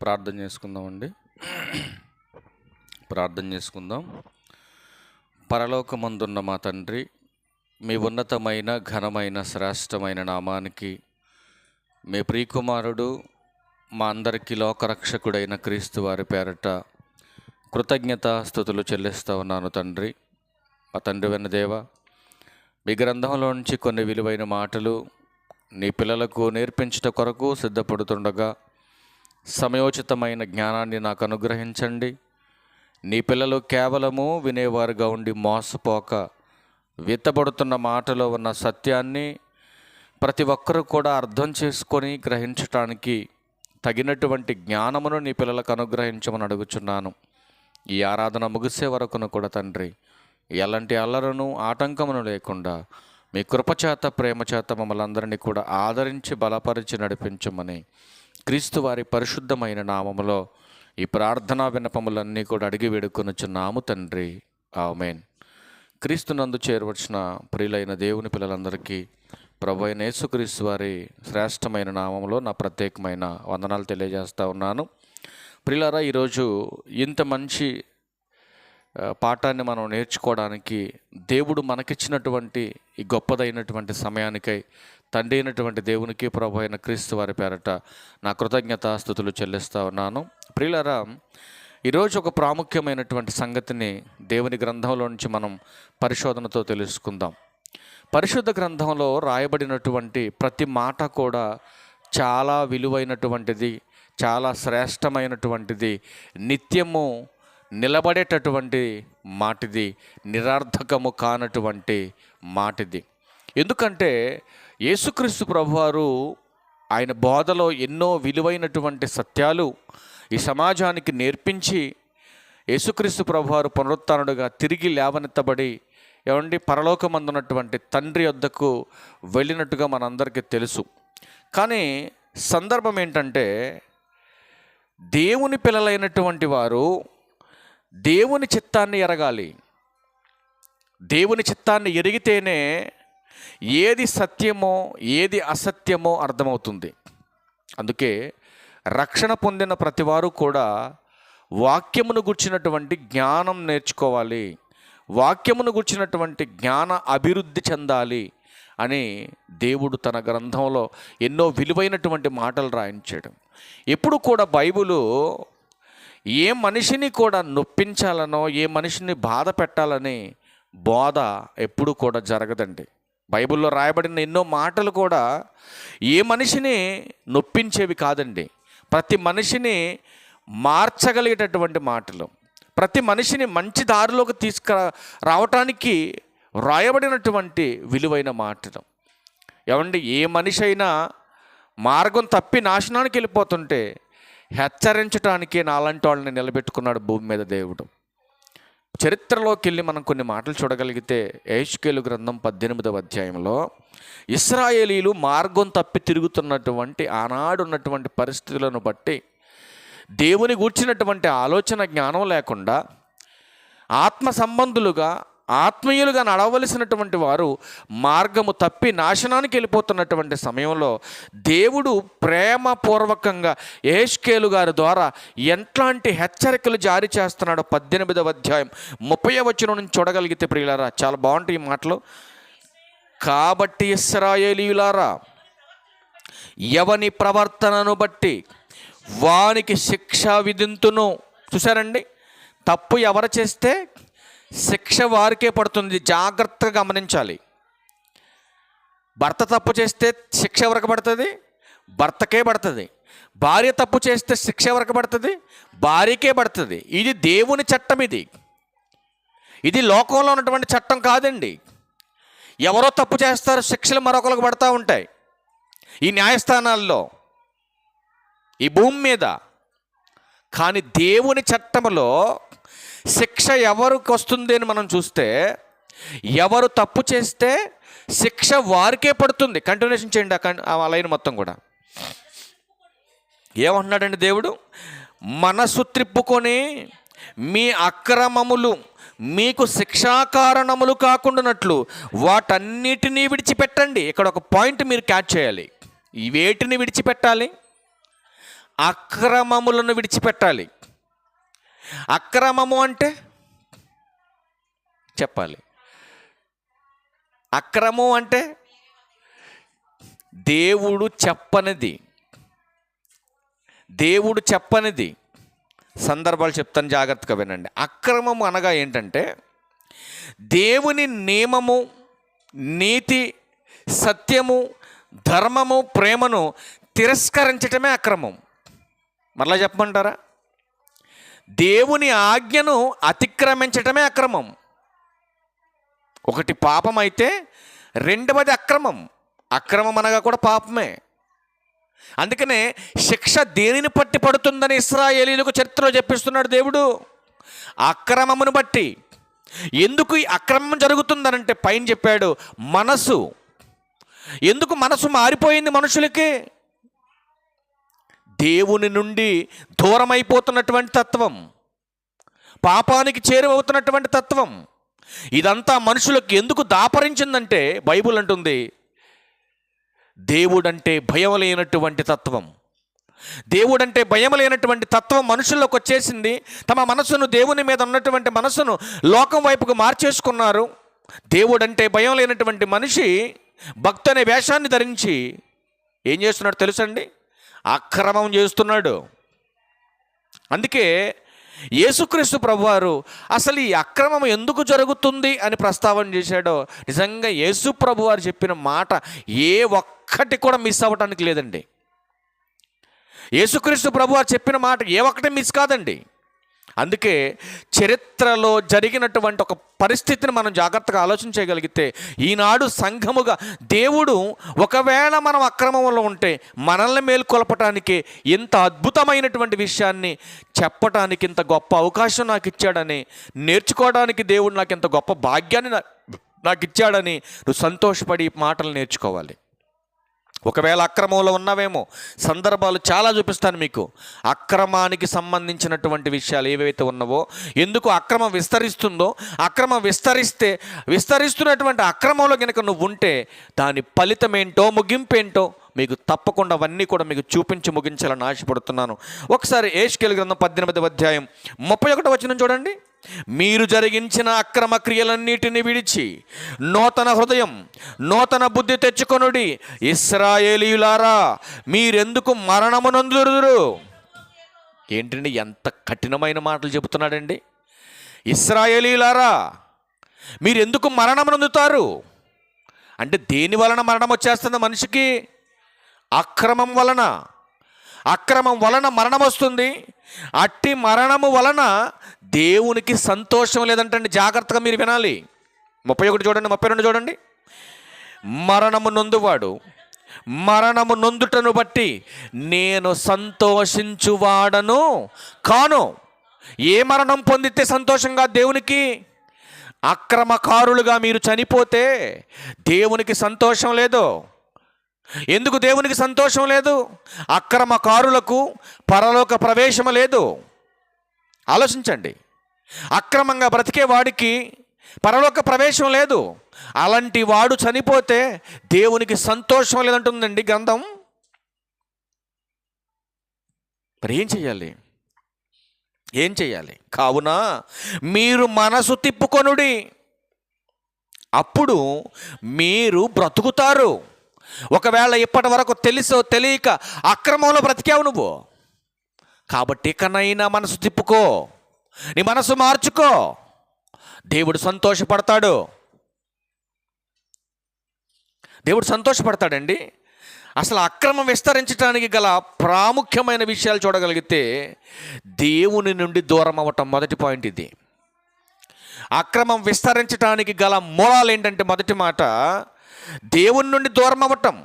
ప్రార్థన చేసుకుందామండి. ప్రార్థన చేసుకుందాం. పరలోకమందున్న మా తండ్రి, మీ ఉన్నతమైన ఘనమైన శ్రేష్టమైన నామానికి మీ ప్రియకుమారుడు మా అందరికీ లోకరక్షకుడైన క్రీస్తు వారి పేరట కృతజ్ఞత స్తుతులు చెల్లిస్తూ ఉన్నాను తండ్రి. మా తండ్రి వెన్న దేవ, మీ గ్రంథంలో నుంచి కొన్ని విలువైన మాటలు నీ పిల్లలకు నేర్పించట కొరకు సిద్ధపడుతుండగా సమయోచితమైన జ్ఞానాన్ని నాకు అనుగ్రహించండి. నీ పిల్లలు కేవలము వినేవారుగా ఉండి మోసపోక విత్తబడుతున్న మాటలో ఉన్న సత్యాన్ని ప్రతి ఒక్కరూ కూడా అర్థం చేసుకొని గ్రహించటానికి తగినటువంటి జ్ఞానమును నీ పిల్లలకు అనుగ్రహించమని అడుగుచున్నాను. ఈ ఆరాధన ముగిసే వరకును కూడా తండ్రి, ఎలాంటి అల్లరను ఆటంకమును లేకుండా మీ కృపచేత ప్రేమచేత మమ్మల్ని అందరినీ కూడా ఆదరించి బలపరిచి నడిపించమని క్రీస్తు వారి పరిశుద్ధమైన నామములో ఈ ప్రార్థనా విన్నపములన్నీ కూడా అడిగి వేడుకొనుచున్నాము తండ్రి, ఆమేన్. క్రీస్తునందు చేరవచ్చిన ప్రియులైన దేవుని పిల్లలందరికీ ప్రభు అయిన యేసుక్రీస్తు వారి శ్రేష్టమైన నామంలో నా ప్రత్యేకమైన వందనాలు తెలియజేస్తూ ఉన్నాను. ప్రియులారా, ఈరోజు ఇంత మంచి పాఠాన్ని మనం నేర్చుకోవడానికి దేవుడు మనకిచ్చినటువంటి ఈ గొప్పదైనటువంటి సమయానికై తండ్రి అయినటువంటి దేవునికి ప్రభు అయిన క్రీస్తు వారి పేరట నా కృతజ్ఞతాస్తుతులు చెల్లిస్తూ ఉన్నాను. ప్రియులారా, ఈరోజు ఒక ప్రాముఖ్యమైనటువంటి సంగతిని దేవుని గ్రంథంలో నుంచి మనం పరిశోధనతో తెలుసుకుందాం. పరిశుద్ధ గ్రంథంలో రాయబడినటువంటి ప్రతి మాట కూడా చాలా విలువైనటువంటిది, చాలా శ్రేష్టమైనటువంటిది, నిత్యము నిలబడేటటువంటి మాటిది, నిరర్థకము కానటువంటి మాటిది. ఎందుకంటే యేసుక్రీస్తు ప్రభువారు ఆయన బోధలో ఎన్నో విలువైనటువంటి సత్యాలు ఈ సమాజానికి నేర్పించి యేసుక్రీస్తు ప్రభువారు పునరుత్థానుడుగా తిరిగి లేవనెత్తబడి పరలోకమందున్నటువంటి తండ్రి వద్దకు వెళ్ళినట్టుగా మనందరికీ తెలుసు. కానీ సందర్భం ఏంటంటే, దేవుని పిల్లలైనటువంటి వారు దేవుని చిత్తాన్ని ఎరగాలి. దేవుని చిత్తాన్ని ఎరిగితేనే ఏది సత్యమో ఏది అసత్యమో అర్థమవుతుంది. అందుకే రక్షణ పొందిన ప్రతివారు కూడా వాక్యమును గుర్చినటువంటి జ్ఞానం నేర్చుకోవాలి, వాక్యమును గుర్చినటువంటి జ్ఞాన అభివృద్ధి చెందాలి అని దేవుడు తన గ్రంథంలో ఎన్నో విలువైనటువంటి మాటలు రాయించాడు. ఎప్పుడు కూడా బైబిలు ఏ మనిషిని కూడా నొప్పించాలనో ఏ మనిషిని బాధ పెట్టాలని బోధ ఎప్పుడు కూడా జరగదండి. బైబిల్లో రాయబడిన ఎన్నో మాటలు కూడా ఏ మనిషిని నొప్పించేవి కాదండి. ప్రతి మనిషిని మార్చగలిగేటటువంటి మాటలు, ప్రతి మనిషిని మంచి దారిలోకి రావటానికి రాయబడినటువంటి విలువైన మాటలు. ఏ మనిషి అయినా మార్గం తప్పి నాశనానికి వెళ్ళిపోతుంటే హెచ్చరించడానికే నాలాంటి వాళ్ళని నిలబెట్టుకున్నాడు భూమి మీద దేవుడు. చరిత్రలోకి వెళ్ళి మనం కొన్ని మాటలు చూడగలిగితే యెహెజ్కేలు గ్రంథం 18వ అధ్యాయంలో ఇశ్రాయేలీలు మార్గం తప్పి తిరుగుతున్నటువంటి ఆనాడు ఉన్నటువంటి పరిస్థితులను బట్టి దేవుని గూర్చినటువంటి ఆలోచన జ్ఞానం లేకుండా ఆత్మ సంబంధులుగా ఆత్మీయులుగా నడవలసినటువంటి వారు మార్గము తప్పి నాశనానికి వెళ్ళిపోతున్నటువంటి సమయంలో దేవుడు ప్రేమపూర్వకంగా యెహెజ్కేలు గారి ద్వారా ఎట్లాంటి హెచ్చరికలు జారీ చేస్తున్నాడో 18వ అధ్యాయం 30వ వచనం నుంచి చూడగలిగితే ప్రియులారా, చాలా బాగుంటాయి ఈ మాటలు. కాబట్టి ఇశ్రాయేలీయులారా, ఎవని ప్రవర్తనను బట్టి వానికి శిక్ష విధింతును. చూసారండి, తప్పు ఎవరు చేస్తే శిక్ష వారికే పడుతుంది. జాగ్రత్తగా గమనించాలి. భర్త తప్పు చేస్తే శిక్ష ఎవరికి పడుతుంది? భర్తకే పడుతుంది. భార్య తప్పు చేస్తే శిక్ష ఎవరికి పడుతుంది? భార్యకే పడుతుంది. ఇది దేవుని చట్టం. ఇది లోకంలో ఉన్నటువంటి చట్టం కాదండి. ఎవరో తప్పు చేస్తారు, శిక్షలు మరొకరికి పడుతూ ఉంటాయి ఈ న్యాయస్థానాల్లో, ఈ భూమి మీద. కానీ దేవుని చట్టంలో శిక్ష ఎవరికి వస్తుంది అని మనం చూస్తే, ఎవరు తప్పు చేస్తే శిక్ష వారికే పడుతుంది. కంటిన్యూషన్ చేయండి ఆ లైన్ మొత్తం కూడా. ఏమంటున్నాడండి దేవుడు? మనసు త్రిప్పుకొని మీ అక్రమములు మీకు శిక్షాకారణములు కాకుండానట్లు వాటన్నిటినీ విడిచిపెట్టండి. ఇక్కడ ఒక పాయింట్ మీరు క్యాచ్ చేయాలి. వేటిని విడిచిపెట్టాలి? అక్రమములను విడిచిపెట్టాలి. అక్రమము అంటే చెప్పాలి. అక్రమం అంటే దేవుడు చెప్పనిది, దేవుడు చెప్పనిది. సందర్భాలు చెప్తాను, జాగ్రత్తగా వినండి. అక్రమము అనగా ఏంటంటే దేవుని నియమము, నీతి, సత్యము, ధర్మము, ప్రేమను తిరస్కరించటమే అక్రమం. మరలా చెప్పమంటారా? దేవుని ఆజ్ఞను అతిక్రమించటమే అక్రమం. ఒకటి పాపం అయితే రెండవది అక్రమం. అక్రమం అనగా కూడా పాపమే. అందుకనే శిక్ష దేనిని బట్టి పడుతుందని ఇశ్రాయేలీయులకు చరిత్రలో చెప్పిస్తున్నాడు దేవుడు. అక్రమమును బట్టి. ఎందుకు ఈ అక్రమం జరుగుతుందనంటే పైన చెప్పాడు, మనసు. ఎందుకు మనసు మారిపోయింది మనుషులకి? దేవుని నుండి దూరమైపోతున్నటువంటి తత్వం, పాపానికి చేరువవుతున్నటువంటి తత్వం, ఇదంతా మనుషులకు ఎందుకు దాపరించిందంటే బైబిల్ అంటుంది దేవుడంటే భయం లేనటువంటి తత్వం. దేవుడంటే భయం లేనటువంటి తత్వం మనుషుల్లోకి వచ్చేసింది. తమ మనసును, దేవుని మీద ఉన్నటువంటి మనసును లోకం వైపుకు మార్చేసుకున్నారు. దేవుడంటే భయం లేనటువంటి మనిషి భక్తు అనే వేషాన్ని ధరించి ఏం చేస్తున్నాడు తెలుసండి? అక్రమం చేస్తున్నాడు. అందుకే యేసుక్రీస్తు ప్రభువారు అసలు ఈ అక్రమం ఎందుకు జరుగుతుంది అని ప్రస్తావన చేశాడో, నిజంగా యేసు ప్రభువారు చెప్పిన మాట ఏ ఒక్కటి కూడా మిస్ అవ్వటానికి లేదండి. యేసుక్రీస్తు ప్రభువారు చెప్పిన మాట ఏ ఒక్కటి మిస్ కాదండి. అందుకే చరిత్రలో జరిగినటువంటి ఒక పరిస్థితిని మనం జాగ్రత్తగా ఆలోచన చేయగలిగితే, ఈనాడు సంఘముగా దేవుడు ఒకవేళ మనం అక్రమంలో ఉంటే మనల్ని మేల్కొల్పటానికి ఇంత అద్భుతమైనటువంటి విషయాన్ని చెప్పటానికి ఇంత గొప్ప అవకాశం నాకు ఇచ్చాడని, నేర్చుకోవడానికి దేవుడు నాకు ఇంత గొప్ప భాగ్యాన్ని నాకు ఇచ్చాడని నువ్వు సంతోషపడి మాటలు నేర్చుకోవాలి. ఒకవేళ అక్రమంలో ఉన్నావేమో, సందర్భాలు చాలా చూపిస్తాను మీకు. అక్రమానికి సంబంధించినటువంటి విషయాలు ఏవైతే ఉన్నావో, ఎందుకు అక్రమం విస్తరిస్తుందో, అక్రమం విస్తరిస్తున్నటువంటి అక్రమంలో కనుక నువ్వు ఉంటే దాని ఫలితం ఏంటో, ముగింపేంటో మీకు తప్పకుండా అవన్నీ కూడా మీకు చూపించి ముగించాలని ఆశపడుతున్నాను. ఒకసారి యెహెజ్కేలు గ్రంథం 18వ అధ్యాయం 31వ వచనం చూడండి. మీరు జరిగించిన అక్రమ క్రియలన్నిటిని విడిచి నూతన హృదయం, నూతన బుద్ధి తెచ్చుకొనుడి. ఇశ్రాయేలీయులారా, మీరెందుకు మరణమునందుదురు? ఏంటండి, ఎంత కఠినమైన మాటలు చెబుతున్నాడండి. ఇశ్రాయేలీయులారా, మీరెందుకు మరణమునందుతారు అంటే దేని వలన మరణం వచ్చేస్తుంది మనిషికి? అక్రమం వలన. అక్రమం వలన మరణం వస్తుంది. అట్టి మరణము వలన దేవునికి సంతోషం లేదంటండి. జాగ్రత్తగా మీరు వినాలి. 31 చూడండి, 32 చూడండి. మరణము నొందువాడు మరణము నొందుటను బట్టి నేను సంతోషించువాడను కాను. ఏ మరణం పొందితే సంతోషంగా దేవునికి? అక్రమకారులుగా మీరు చనిపోతే దేవునికి సంతోషం లేదు. ఎందుకు దేవునికి సంతోషం లేదు? అక్రమకారులకు పరలోక ప్రవేశం లేదు. ఆలోచించండి. అక్రమంగా బ్రతికే వాడికి పరలోక ప్రవేశం లేదు. అలాంటి వాడు చనిపోతే దేవునికి సంతోషం లేదంటుందండి గ్రంథం. మరి ఏం చెయ్యాలి? ఏం చెయ్యాలి? కావున మీరు మనసు తిప్పుకొనుడి, అప్పుడు మీరు బ్రతుకుతారు. ఒకవేళ ఇప్పటి వరకు తెలుసో తెలియక అక్రమంలో బ్రతికావు నువ్వు, కాబట్టి ఇకనైనా మనసు తిప్పుకో, నీ మనసు మార్చుకో. దేవుడు సంతోషపడతాడు. దేవుడు సంతోషపడతాడండి. అసలు అక్రమం విస్తరించడానికి గల ప్రాముఖ్యమైన విషయాలు చూడగలిగితే దేవుని నుండి దూరం అవ్వటం మొదటి పాయింట్ ఇది. అక్రమం విస్తరించడానికి గల మూలాలు ఏంటంటే, మొదటి మాట దేవుని నుండి దూరం అవ్వటం,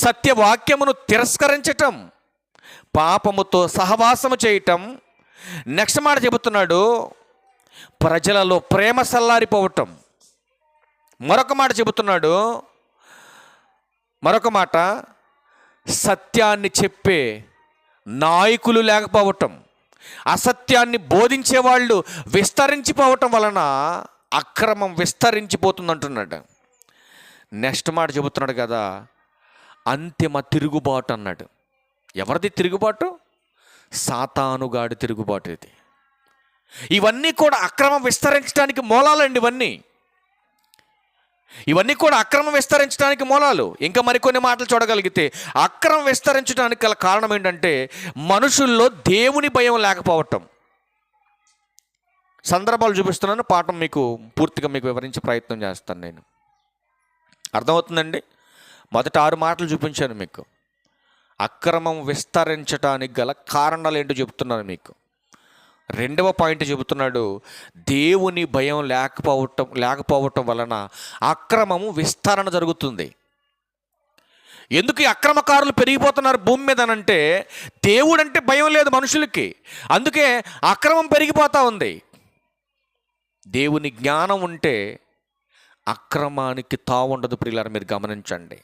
సత్యవాక్యమును తిరస్కరించటం, పాపముతో సహవాసము చేయటం. నెక్స్ట్ మాట చెబుతున్నాడు, ప్రజలలో ప్రేమ సల్లారిపోవటం. మరొక మాట చెబుతున్నాడు, మరొక మాట సత్యాన్ని చెప్పే నాయకులు లేకపోవటం, అసత్యాన్ని బోధించేవాళ్ళు విస్తరించిపోవటం వలన అక్రమం విస్తరించిపోతుందంటున్నాడు. నెక్స్ట్ మాట చెబుతున్నాడు కదా, అంతిమ తిరుగుబాటు అన్నాడు. ఎవరిది తిరుగుబాటు? సాతానుగాడి తిరుగుబాటు ఇది. ఇవన్నీ కూడా అక్రమం విస్తరించడానికి మూలాలండి. ఇవన్నీ కూడా అక్రమం విస్తరించడానికి మూలాలు. ఇంకా మరికొన్ని మాటలు చూడగలిగితే అక్రమం విస్తరించడానికి గల కారణం ఏంటంటే మనుషుల్లో దేవుని భయం లేకపోవటం. సందర్భాలు చూపిస్తున్నాను, పాఠం మీకు పూర్తిగా వివరించే ప్రయత్నం చేస్తాను. నేను అర్థమవుతుందండి. మొదట 6 మాటలు చూపించాను మీకు. అక్రమం విస్తరించడానికి గల కారణాలు ఏంటో చెబుతున్నాను మీకు. 2వ పాయింట్ చెబుతున్నాడు, దేవుని భయం లేకపోవటం వలన అక్రమము విస్తరణ జరుగుతుంది. ఎందుకు ఈ అక్రమకారులు పెరిగిపోతున్నారు భూమి మీద అంటే దేవుడంటే భయం లేదు మనుషులకి, అందుకే అక్రమం పెరిగిపోతూ ఉంది. దేవుని జ్ఞానం ఉంటే అక్రమానికి తావుండదు. ప్రియులారా, మీరు గమనించండి.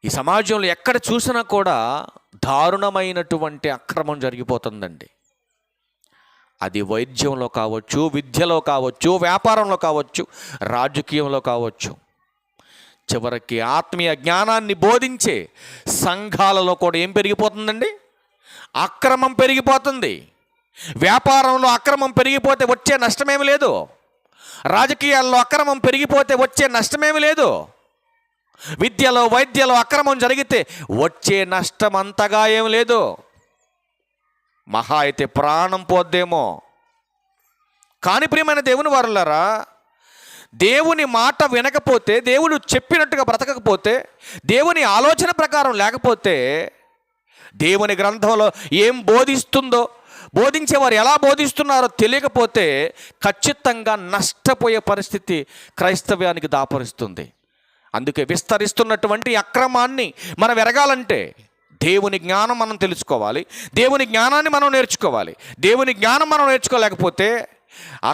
ఈ సమాజంలో ఎక్కడ చూసినా కూడా దారుణమైనటువంటి అక్రమం జరిగిపోతుందండి. అది వైద్యంలో కావచ్చు, విద్యలో కావచ్చు, వ్యాపారంలో కావచ్చు, రాజకీయంలో కావచ్చు, చివరికి ఆత్మీయ జ్ఞానాన్ని బోధించే సంఘాలలో కూడా ఏం పెరిగిపోతుందండి? అక్రమం పెరిగిపోతుంది. వ్యాపారంలో అక్రమం పెరిగిపోతే వచ్చే నష్టమేమి లేదు. రాజకీయాల్లో అక్రమం పెరిగిపోతే వచ్చే నష్టమేమి లేదు. విద్యలో వైద్యలో అక్రమం జరిగితే వచ్చే నష్టం అంతగా ఏం లేదు. మహా అయితే ప్రాణం పోద్దేమో. కానీ ప్రియమైన దేవుని వారలారా, దేవుని మాట వినకపోతే, దేవుడు చెప్పినట్టుగా బ్రతకకపోతే, దేవుని ఆలోచన ప్రకారం లేకపోతే, దేవుని గ్రంథంలో ఏం బోధించేవారు ఎలా బోధిస్తున్నారో తెలియకపోతే ఖచ్చితంగా నష్టపోయే పరిస్థితి క్రైస్తవ్యానికి దాపరిస్తుంది. అందుకే విస్తరిస్తున్నటువంటి అక్రమాన్ని మనం ఎరగాలంటే దేవుని జ్ఞానం మనం తెలుసుకోవాలి. దేవుని జ్ఞానాన్ని మనం నేర్చుకోవాలి. దేవుని జ్ఞానం మనం నేర్చుకోలేకపోతే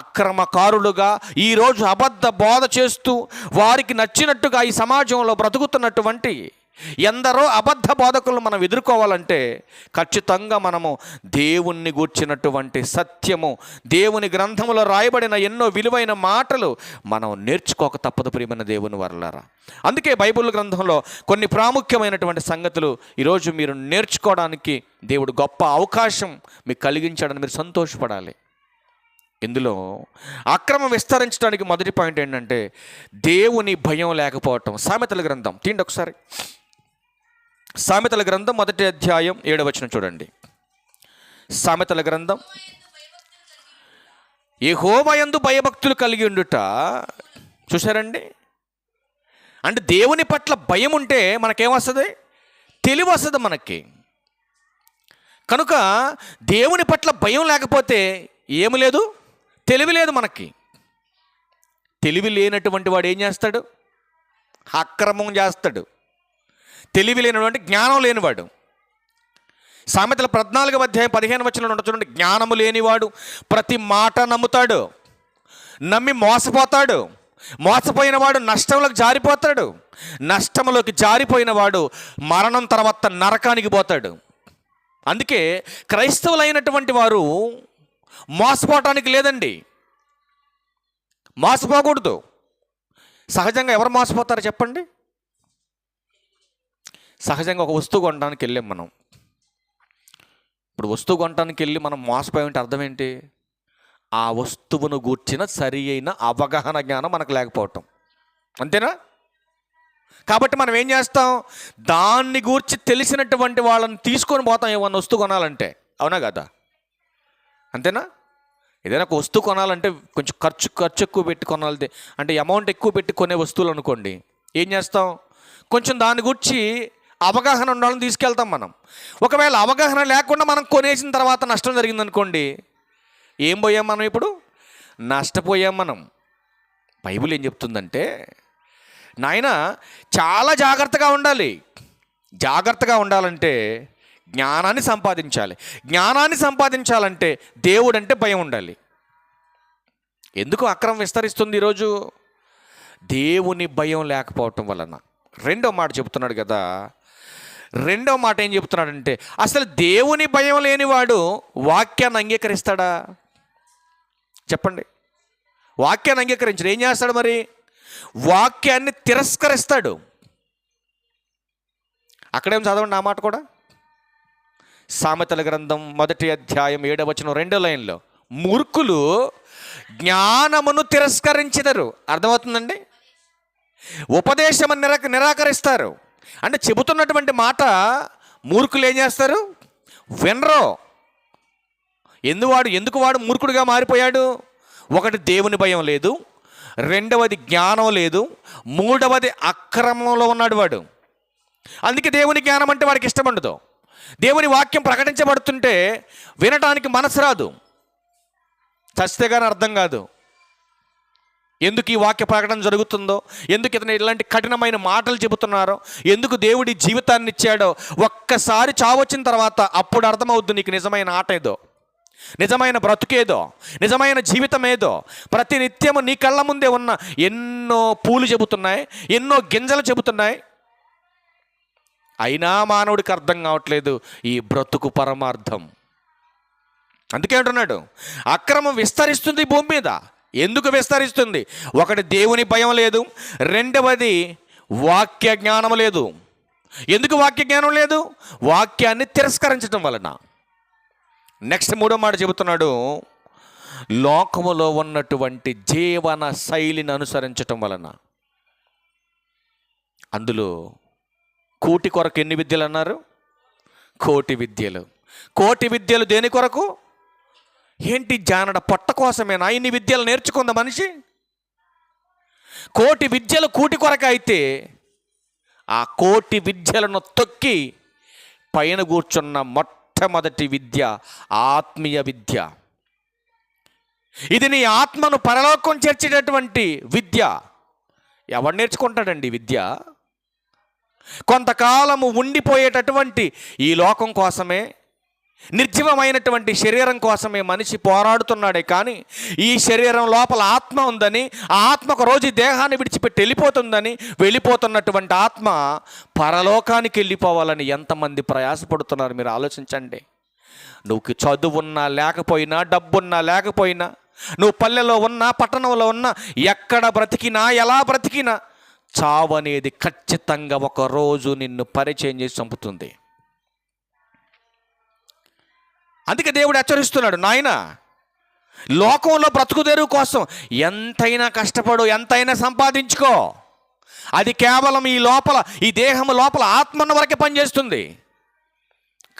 అక్రమకారులుగా ఈరోజు అబద్ధ బోధ చేస్తూ వారికి నచ్చినట్టుగా ఈ సమాజంలో బ్రతుకుతున్నటువంటి ఎందరో అబద్ధ బోధకులను మనం ఎదుర్కోవాలంటే ఖచ్చితంగా మనము దేవుణ్ణి గూర్చినటువంటి సత్యము, దేవుని గ్రంథములో రాయబడిన ఎన్నో విలువైన మాటలు మనం నేర్చుకోక తప్పదు ప్రియమైన దేవుని వారలారా. అందుకే బైబిల్ గ్రంథంలో కొన్ని ప్రాముఖ్యమైనటువంటి సంగతులు ఈరోజు మీరు నేర్చుకోవడానికి దేవుడు గొప్ప అవకాశం మీకు కలిగించాడని మీరు సంతోషపడాలి. ఇందులో అక్రమం విస్తరించడానికి మొదటి పాయింట్ ఏంటంటే దేవుని భయం లేకపోవటం. సామెతల గ్రంథం తీయండి ఒకసారి. సామెతల గ్రంథం 1వ అధ్యాయం 7వ వచనం చూడండి. సామెతల గ్రంథం, యెహోవాయందు భయభక్తులు కలిగి ఉండుట. చూసారండి, అంటే దేవుని పట్ల భయం ఉంటే మనకేమొస్తుంది? తెలివి వస్తుంది మనకి. కనుక దేవుని పట్ల భయం లేకపోతే ఏమి లేదు, తెలివి లేదు మనకి. తెలివి లేనటువంటి వాడు ఏం చేస్తాడు? అక్రమం చేస్తాడు. తెలివి లేనివాడు, జ్ఞానం లేనివాడు. సామెతల 14వ అధ్యాయం 15వ వచనంలో చూడండి. జ్ఞానము లేనివాడు ప్రతి మాట నమ్ముతాడు, నమ్మి మోసపోతాడు. మోసపోయినవాడు నష్టంలోకి జారిపోతాడు. నష్టంలోకి జారిపోయిన వాడు మరణం తర్వాత నరకానికి పోతాడు. అందుకే క్రైస్తవులైనటువంటి వారు మోసపోవటానికి లేదండి, మోసపోకూడదు. సహజంగా ఎవరు మోసపోతారో చెప్పండి? సహజంగా ఒక వస్తువు కొనడానికి వెళ్ళాం మనం. ఇప్పుడు వస్తువు కొనడానికి వెళ్ళి మనం మోసపోయామంటే అర్థం ఏంటి? ఆ వస్తువును గూర్చిన సరి అయిన అవగాహన జ్ఞానం మనకు లేకపోవటం, అంతేనా? కాబట్టి మనం ఏం చేస్తాం? దాన్ని గూర్చి తెలిసినటువంటి వాళ్ళని తీసుకొని పోతాం ఏమన్నా వస్తువు కొనాలంటే, అవునా కదా? అంతేనా? ఏదైనా ఒక వస్తువు కొనాలంటే కొంచెం ఖర్చు ఎక్కువ పెట్టి కొనాలి, అంటే అమౌంట్ ఎక్కువ పెట్టి కొనే వస్తువులు అనుకోండి, ఏం చేస్తాం? కొంచెం దాని గురించి అవగాహన ఉండాలని తీసుకెళ్తాం మనం. ఒకవేళ అవగాహన లేకుండా మనం కొనేసిన తర్వాత నష్టం జరిగిందనుకోండి, ఏం పోయాం మనం? ఇప్పుడు నష్టపోయాం మనం. బైబిల్ ఏం చెప్తుందంటే, నాయన చాలా జాగ్రత్తగా ఉండాలి. జాగ్రత్తగా ఉండాలంటే జ్ఞానాన్ని సంపాదించాలి. జ్ఞానాన్ని సంపాదించాలంటే దేవుడంటే భయం ఉండాలి. ఎందుకు అక్రమం విస్తరిస్తుంది ఈరోజు? దేవుని భయం లేకపోవటం వలన. 2వ మాట చెప్తున్నాడు కదా. 2వ మాట ఏం చెప్తున్నాడంటే, అసలు దేవుని భయం లేనివాడు వాక్యాన్ని అంగీకరిస్తాడా? చెప్పండి. వాక్యాన్ని అంగీకరించడు. ఏం చేస్తాడు మరి? వాక్యాన్ని తిరస్కరిస్తాడు. అక్కడేం చదవండి ఆ మాట కూడా. సామెతల గ్రంథం 1వ అధ్యాయం 7వ వచనం 2వ లైన్లో, మూర్ఖులు జ్ఞానమును తిరస్కరించెదరు. అర్థమవుతుందండి? ఉపదేశము నిరాకరిస్తారు. అంటే చెబుతున్నటువంటి మాట మూర్ఖులు ఏం చేస్తారు? వినరు. ఎందుకు వాడు మూర్ఖుడిగా మారిపోయాడు? ఒకటి, దేవుని భయం లేదు. రెండవది, జ్ఞానం లేదు. మూడవది, అక్రమంలో ఉన్నాడు వాడు. అందుకే దేవుని జ్ఞానం అంటే వాడికి ఇష్టం ఉండదు. దేవుని వాక్యం ప్రకటించబడుతుంటే వినటానికి మనసు రాదు. చస్తే కానీ అర్థం కాదు ఎందుకు ఈ వాక్య ప్రకటన జరుగుతుందో, ఎందుకు ఇతను ఇలాంటి కఠినమైన మాటలు చెబుతున్నారో, ఎందుకు దేవుడి జీవితాన్ని ఇచ్చాడో. ఒక్కసారి చావొచ్చిన తర్వాత అప్పుడు అర్థమవుద్దు నీకు నిజమైన ఆట ఏదో, నిజమైన బ్రతుకేదో, నిజమైన జీవితం ఏదో. ప్రతి నిత్యము నీ కళ్ళ ముందే ఉన్న ఎన్నో పూలు చెబుతున్నాయి, ఎన్నో గింజలు చెబుతున్నాయి. అయినా మానవుడికి అర్థం కావట్లేదు ఈ బ్రతుకు పరమార్థం. అందుకే అంటున్నాడు, అక్రమం విస్తరిస్తుంది భూమి మీద. ఎందుకు విస్తరిస్తుంది? ఒకటి, దేవుని భయం లేదు. రెండవది, వాక్య జ్ఞానం లేదు. ఎందుకు వాక్య జ్ఞానం లేదు? వాక్యాన్ని తిరస్కరించడం వలన. నెక్స్ట్ 3వ మాట చెబుతున్నాడు, లోకములో ఉన్నటువంటి జీవన శైలిని అనుసరించటం వలన. అందులో కూటి కొరకు ఎన్ని విద్యలు అన్నారు? కోటి విద్యలు. కోటి విద్యలు దేని కొరకు? ఏంటి, జానడ పొట్ట కోసమేనా ఇన్ని విద్యలు నేర్చుకుందా మనిషి? కోటి విద్యలు కూటి కొరకు అయితే ఆ కోటి విద్యలను తొక్కి పైన కూర్చున్న మొట్టమొదటి విద్య ఆత్మీయ విద్య. ఇది నీ ఆత్మను పరలోకం చేర్చేటటువంటి విద్య. ఎవడు నేర్చుకుంటాడండి విద్య? కొంతకాలము ఉండిపోయేటటువంటి ఈ లోకం కోసమే, నిర్జీవమైనటువంటి శరీరం కోసమే మనిషి పోరాడుతున్నాడే కానీ, ఈ శరీరం లోపల ఆత్మ ఉందని, ఆ ఆత్మ ఒక రోజు దేహాన్ని విడిచిపెట్టి వెళ్ళిపోతున్నటువంటి ఆత్మ పరలోకానికి వెళ్ళిపోవాలని ఎంతమంది ప్రయాసపడుతున్నారు మీరు ఆలోచించండి. నువ్వు చదువున్నా లేకపోయినా, డబ్బున్నా లేకపోయినా, నువ్వు పల్లెలో ఉన్నా పట్టణంలో ఉన్నా, ఎక్కడ బ్రతికినా ఎలా బ్రతికినా, చావు అనేది ఖచ్చితంగా ఒకరోజు నిన్ను పరిచయం చేసి చంపుతుంది. అందుకే దేవుడు హెచ్చరిస్తున్నాడు, నాయనా లోకంలో బ్రతుకుదెరువు కోసం ఎంతైనా కష్టపడు, ఎంతైనా సంపాదించుకో. అది కేవలం ఈ దేహము లోపల ఆత్మన్న వరకే పనిచేస్తుంది.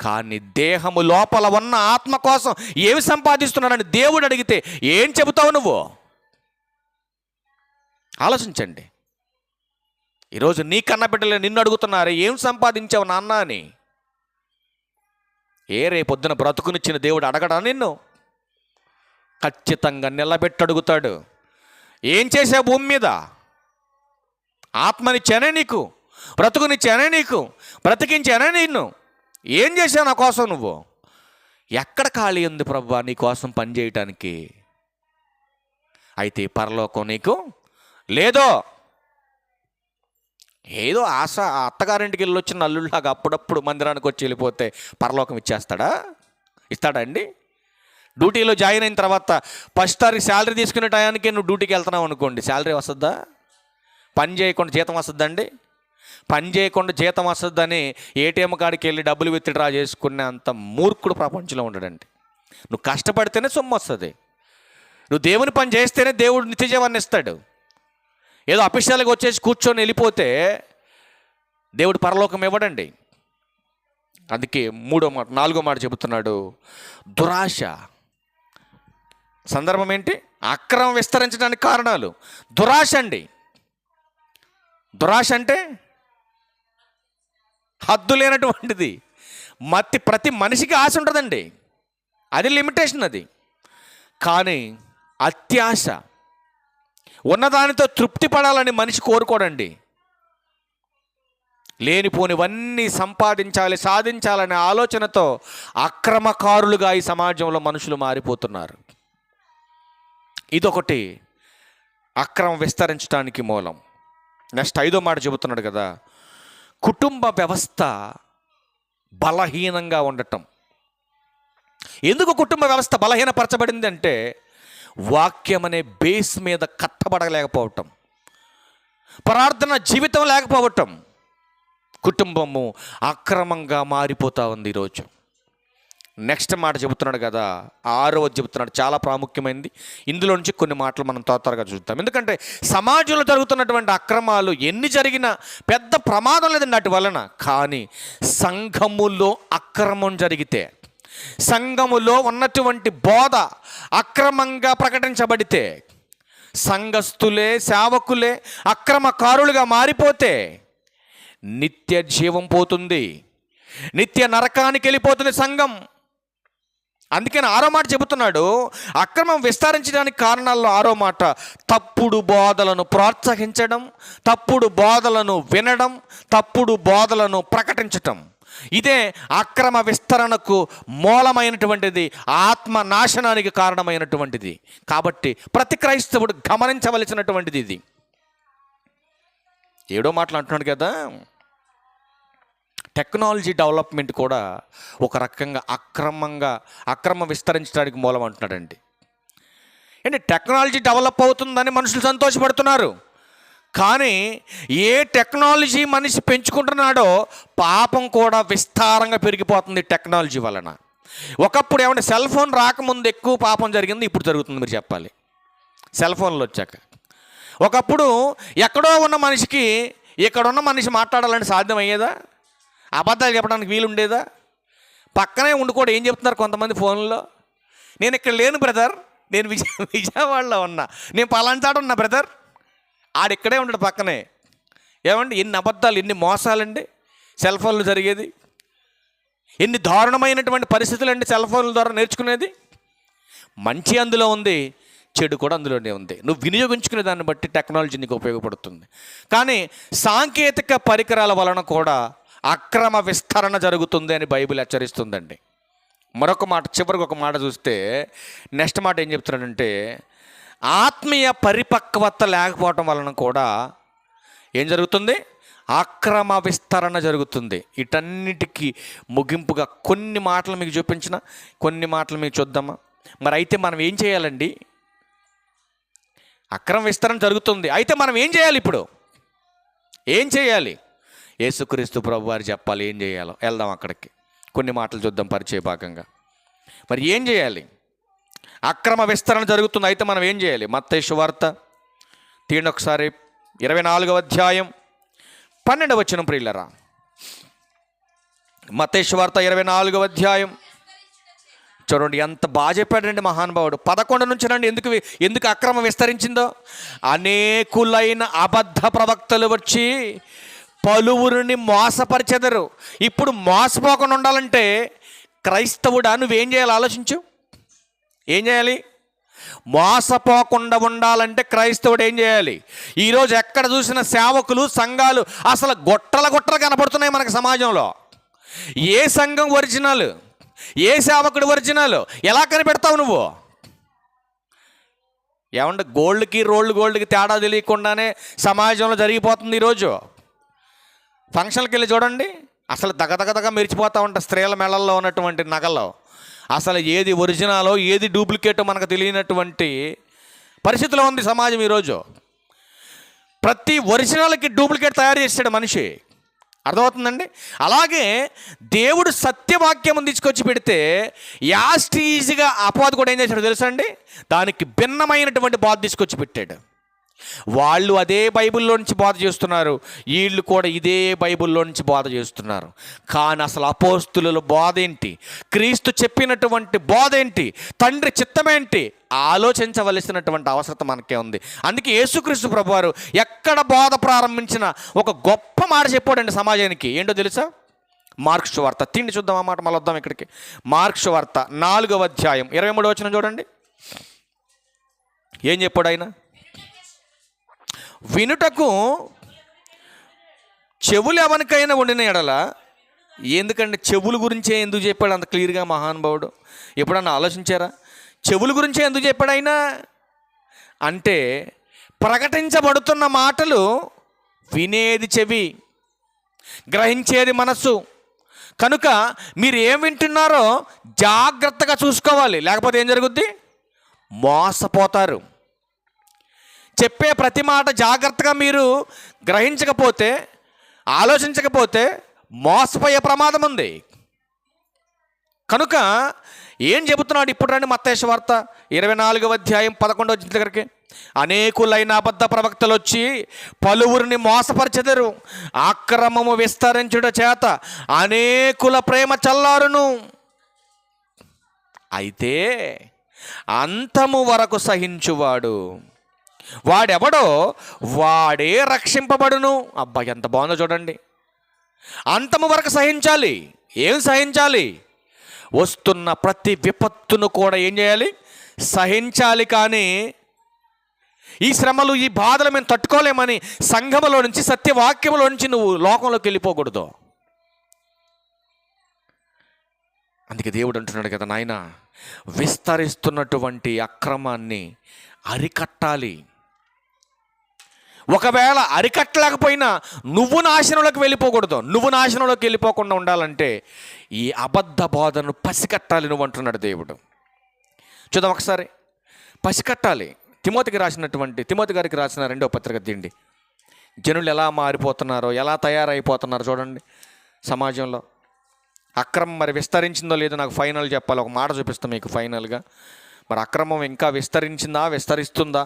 కానీ దేహము లోపల ఉన్న ఆత్మ కోసం ఏమి సంపాదిస్తున్నాడని దేవుడు అడిగితే ఏం చెబుతావు నువ్వు? ఆలోచించండి. ఈరోజు నీ కన్న బిడ్డలే నిన్ను అడుగుతున్నారు, ఏం సంపాదించావు నాన్న అని. రేపొద్దున బ్రతుకునిచ్చిన దేవుడు అడగడా నిన్ను? ఖచ్చితంగా నిలబెట్టి అడుగుతాడు. ఏం చేసావు భూమి మీద? ఆత్మనిచ్చానే నీకు, బ్రతుకునిచ్చానే నీకు, బ్రతికించానే నిన్ను. ఏం చేశావు నా కోసం నువ్వు? ఎక్కడ ఖాళీ ఉంది ప్రభువా నీ కోసం పని చేయటానికి? అయితే పరలోకం నీకు లేదో. ఏదో ఆశ, అత్తగారింటికి వెళ్ళి వచ్చిన అల్లుళ్ళలాగా అప్పుడప్పుడు మందిరానికి వచ్చి వెళ్ళిపోతే పరలోకం ఇస్తాడా అండి? డ్యూటీలో జాయిన్ అయిన తర్వాత ఫస్ట్ తారీఖు శాలరీ తీసుకునే టయానికి నువ్వు డ్యూటీకి వెళ్తున్నావు అనుకోండి, శాలరీ వస్తుందా? పని చేయకుండా జీతం వస్తుందండి? పని చేయకుండా జీతం వస్తుందని ఏటీఎం కాడికి వెళ్ళి డబ్బులు విత్డ్రా చేసుకునే అంత మూర్ఖుడు ప్రపంచంలో ఉండడండి. నువ్వు కష్టపడితేనే సొమ్ము వస్తుంది. నువ్వు దేవుని పని చేస్తేనే దేవుడు నిత్య జీవాన్ని ఇస్తాడు. ఏదో అఫీషియల్గా వచ్చేసి కూర్చొని వెళ్ళిపోతే దేవుడు పరలోకం ఇవ్వడండి. అందుకే 4వ మాట చెబుతున్నాడు, దురాశ. సందర్భం ఏంటి? అక్రమం విస్తరించడానికి కారణాలు దురాశ అండి. దురాశ అంటే హద్దు లేనటువంటిది. ప్రతి మనిషికి ఆశ ఉంటుందండి, అది లిమిటేషన్ అది. కానీ అత్యాశ, ఉన్నదానితో తృప్తి పడాలని మనిషి కోరుకోడండి. లేనిపోనివన్నీ సంపాదించాలి, సాధించాలనే ఆలోచనతో అక్రమకారులుగా ఈ సమాజంలో మనుషులు మారిపోతున్నారు. ఇదొకటి అక్రమం విస్తరించడానికి మూలం. నెక్స్ట్ 5వ మాట చెబుతున్నాడు కదా, కుటుంబ వ్యవస్థ బలహీనంగా ఉండటం. ఎందుకు కుటుంబ వ్యవస్థ బలహీనపరచబడింది అంటే, వాక్యం అనే బేస్ మీద కట్టబడలేకపోవటం, ప్రార్థన జీవితం లేకపోవటం. కుటుంబము అక్రమంగా మారిపోతూ ఉంది ఈరోజు. నెక్స్ట్ మాట చెబుతున్నాడు కదా, 6వ చెబుతున్నాడు, చాలా ప్రాముఖ్యమైనది. ఇందులో నుంచి కొన్ని మాటలు మనం త్వరగా చూద్దాం. ఎందుకంటే సమాజంలో జరుగుతున్నటువంటి అక్రమాలు ఎన్ని జరిగినా పెద్ద ప్రమాదం లేదండి వాటి వలన. కానీ సంఘములో అక్రమం జరిగితే, సంఘములో ఉన్నటువంటి బోధ అక్రమంగా ప్రకటించబడితే, సంఘస్థులే సేవకులే అక్రమకారులుగా మారిపోతే నిత్య జీవం పోతుంది, నిత్య నరకానికి వెళ్ళిపోతుంది సంఘం. అందుకని 6వ మాట చెబుతున్నాడు, అక్రమం విస్తరించడానికి కారణాల్లో 6వ మాట తప్పుడు బోధలను ప్రోత్సహించడం, తప్పుడు బోధలను వినడం, తప్పుడు బోధలను ప్రకటించటం. ఇదే అక్రమ విస్తరణకు మూలమైనటువంటిది, ఆత్మ నాశనానికి కారణమైనటువంటిది. కాబట్టి ప్రతి క్రైస్తవుడు గమనించవలసినటువంటిది ఇది. 7వ మాటలు అంటున్నాడు కదా, టెక్నాలజీ డెవలప్మెంట్ కూడా ఒక రకంగా అక్రమం విస్తరించడానికి మూలం అంటున్నాడండి. అంటే టెక్నాలజీ డెవలప్ అవుతుందని మనుషులు సంతోషపడుతున్నారు. కానీ ఏ టెక్నాలజీ మనిషి పెంచుకుంటున్నాడో పాపం కూడా విస్తారంగా పెరిగిపోతుంది టెక్నాలజీ వలన. ఒకప్పుడు ఏమంటే సెల్ ఫోన్ రాకముందు ఎక్కువ పాపం జరిగింది, ఇప్పుడు జరుగుతుంది. మీరు చెప్పాలి, సెల్ ఫోన్లు వచ్చాక. ఒకప్పుడు ఎక్కడో ఉన్న మనిషికి ఇక్కడున్న మనిషి మాట్లాడాలంటే సాధ్యమయ్యేదా? అబద్ధాలు చెప్పడానికి వీలుండేదా? పక్కనే ఉండి కూడా ఏం చెప్తున్నారు కొంతమంది ఫోన్లో, నేను ఇక్కడ లేను బ్రదర్, నేను విజయవాడలో ఉన్నా, నేను పలాంచాడు ఉన్నా బ్రదర్, ఆడిక్కడే ఉంటాడు పక్కనే. ఏమండి ఎన్ని అబద్ధాలు, ఎన్ని మోసాలండి సెల్ ఫోన్లు జరిగేది, ఎన్ని దారుణమైనటువంటి పరిస్థితులు అండి సెల్ ఫోన్ల ద్వారా నేర్చుకునేది. మంచి అందులో ఉంది, చెడు కూడా అందులోనే ఉంది. నువ్వు వినియోగించుకునే దాన్ని బట్టి టెక్నాలజీ నీకు ఉపయోగపడుతుంది. కానీ సాంకేతిక పరికరాల వలన కూడా అక్రమ విస్తరణ జరుగుతుంది అని బైబిల్ హెచ్చరిస్తుందండి. మరొక మాట, చివరికి ఒక మాట చూస్తే నెక్స్ట్ మాట ఏం చెప్తున్నాడంటే, ఆత్మీయ పరిపక్వత లేకపోవటం వలన కూడా ఏం జరుగుతుంది? అక్రమ విస్తరణ జరుగుతుంది. వీటన్నిటికీ ముగింపుగా కొన్ని మాటలు మీకు చూపించిన, కొన్ని మాటలు మీకు చూద్దామా? మరి అయితే మనం ఏం చేయాలండి? అక్రమ విస్తరణ జరుగుతుంది, అయితే మనం ఏం చేయాలి? ఇప్పుడు ఏం చేయాలి? యేసుక్రీస్తు ప్రభు వారు చెప్పాలి ఏం చేయాలో. వెళ్దాం అక్కడికి, కొన్ని మాటలు చూద్దాం పరిచయ భాగంగా. మరి ఏం చేయాలి? అక్రమ విస్తరణ జరుగుతుంది, అయితే మనం ఏం చేయాలి? మత్తయి సువార్త తీయండి ఒకసారి, 24వ అధ్యాయం 12వ వచనం ప్రియులరా. మత్తయి సువార్త 24వ అధ్యాయం చూడండి, ఎంత బాగా చెప్పాడండి మహానుభావుడు. 11 నుంచి రండి, ఎందుకు అక్రమం విస్తరించిందో. అనేకులైన అబద్ధ ప్రవక్తలు వచ్చి పలువురిని మోసపరిచెదరు. ఇప్పుడు మోసపోకుండా ఉండాలంటే క్రైస్తవుడా నువ్వేం చేయాలి? ఆలోచించు. ఏం చేయాలి? మోసపోకుండా ఉండాలంటే క్రైస్తవుడు ఏం చేయాలి? ఈరోజు ఎక్కడ చూసిన సేవకులు, సంఘాలు అసలు గొట్టలు కనపడుతున్నాయి మనకు సమాజంలో. ఏ సంఘం ఒరిజినల్, ఏ సేవకుడు ఒరిజినల్, ఎలా కనిపెడతావు నువ్వు? ఏమంటే గోల్డ్కి తేడా తెలియకుండానే సమాజంలో జరిగిపోతుంది. ఈరోజు ఫంక్షన్కి వెళ్ళి చూడండి, అసలు దగదగదగ మెరిచిపోతూ ఉంటాయి స్త్రీల మెడల్లో ఉన్నటువంటి నగల్లో. అసలు ఏది ఒరిజినలో ఏది డూప్లికేటో మనకు తెలియనటువంటి పరిస్థితిలో ఉంది సమాజం ఈరోజు. ప్రతి ఒరిజినల్కి డూప్లికేట్ తయారు చేసాడు మనిషి. అర్థమవుతుందండి? అలాగే దేవుడు సత్యవాక్యం తీసుకొచ్చి పెడితే యాస్టీజ్గా అపవాది కూడా ఏం చేశాడు తెలుసా అండి? దానికి భిన్నమైనటువంటి బోధ తీసుకొచ్చి పెట్టాడు. వాళ్ళు అదే బైబిల్లో నుంచి బోధ చేస్తున్నారు, వీళ్ళు కూడా ఇదే బైబిల్లో నుంచి బోధ చేస్తున్నారు. కానీ అసలు అపోస్తుల బోధ ఏంటి, క్రీస్తు చెప్పినటువంటి బోధ ఏంటి, తండ్రి చిత్తమేంటి ఆలోచించవలసినటువంటి అవసరం మనకే ఉంది. అందుకే యేసుక్రీస్తు ప్రభువారు ఎక్కడ బోధ ప్రారంభించిన ఒక గొప్ప మాట చెప్పాడండి సమాజానికి. ఏంటో తెలుసా? మార్కు సువార్త తిండి చూద్దాం, ఆ మాట మళ్ళీ వద్దాం ఇక్కడికి. మార్కు సువార్త 4వ అధ్యాయం 23వ వచనం చూడండి. ఏం చెప్పాడు ఆయన? వినుటకు చెవులు ఎవరికైనా ఉండిన ఎడల. ఎందుకంటే చెవుల గురించే ఎందుకు చెప్పాడు అంత క్లియర్గా మహానుభావుడు? ఎప్పుడన్నా ఆలోచించారా? చెవుల గురించే ఎందుకు చెప్పాడు ఆయన అంటే, ప్రకటించబడుతున్న మాటలు వినేది చెవి, గ్రహించేది మనస్సు. కనుక మీరు ఏం వింటున్నారో జాగ్రత్తగా చూసుకోవాలి, లేకపోతే ఏం జరుగుద్ది? మోసపోతారు. చెప్పే ప్రతి మాట జాగ్రత్తగా మీరు గ్రహించకపోతే, ఆలోచించకపోతే మోసపోయే ప్రమాదం ఉంది. కనుక ఏం చెబుతున్నాడు ఇప్పుడు రండి, మత్తయి సువార్త 24వ అధ్యాయం 11వ వచనం దగ్గరికి. అనేకులైన అబద్ధ ప్రవక్తలు వచ్చి పలువురిని మోసపరచెదరు, అక్రమము విస్తరించుట చేత అనేకుల ప్రేమ చల్లారును. అయితే అంతము వరకు సహించువాడు వాడెవడో వాడే రక్షింపబడును. అబ్బా ఎంత బాగుందో చూడండి. అంతము వరకు సహించాలి. ఏం సహించాలి? వస్తున్న ప్రతి విపత్తును కూడా ఏం చేయాలి? సహించాలి. కానీ ఈ శ్రమలు, ఈ బాధలు మేము తట్టుకోలేమని సంఘములో నుంచి, సత్యవాక్యములో నుంచి నువ్వు లోకంలోకి వెళ్ళిపోకూడదు. అందుకే దేవుడు అంటున్నాడు కదా, నాయన విస్తరిస్తున్నటువంటి అక్రమాన్ని అరికట్టాలి. ఒకవేళ అరికట్టలేకపోయినా నువ్వు నాశనంలోకి వెళ్ళిపోకూడదు. నువ్వు నాశనంలోకి వెళ్ళిపోకుండా ఉండాలంటే ఈ అబద్ధ బోధను పసికట్టాలి నువ్వు అంటున్నాడు దేవుడు. చూద్దాం ఒకసారి. పసికట్టాలి. తిమోతి గారికి రాసిన 2వ పత్రిక తీయండి. జనులు ఎలా మారిపోతున్నారో, ఎలా తయారైపోతున్నారో చూడండి. సమాజంలో అక్రమం మరి విస్తరించిందో లేదో నాకు ఫైనల్ చెప్పాలి. ఒక మాట చూపిస్తాం మీకు ఫైనల్గా. మరి అక్రమం ఇంకా విస్తరిస్తుందా?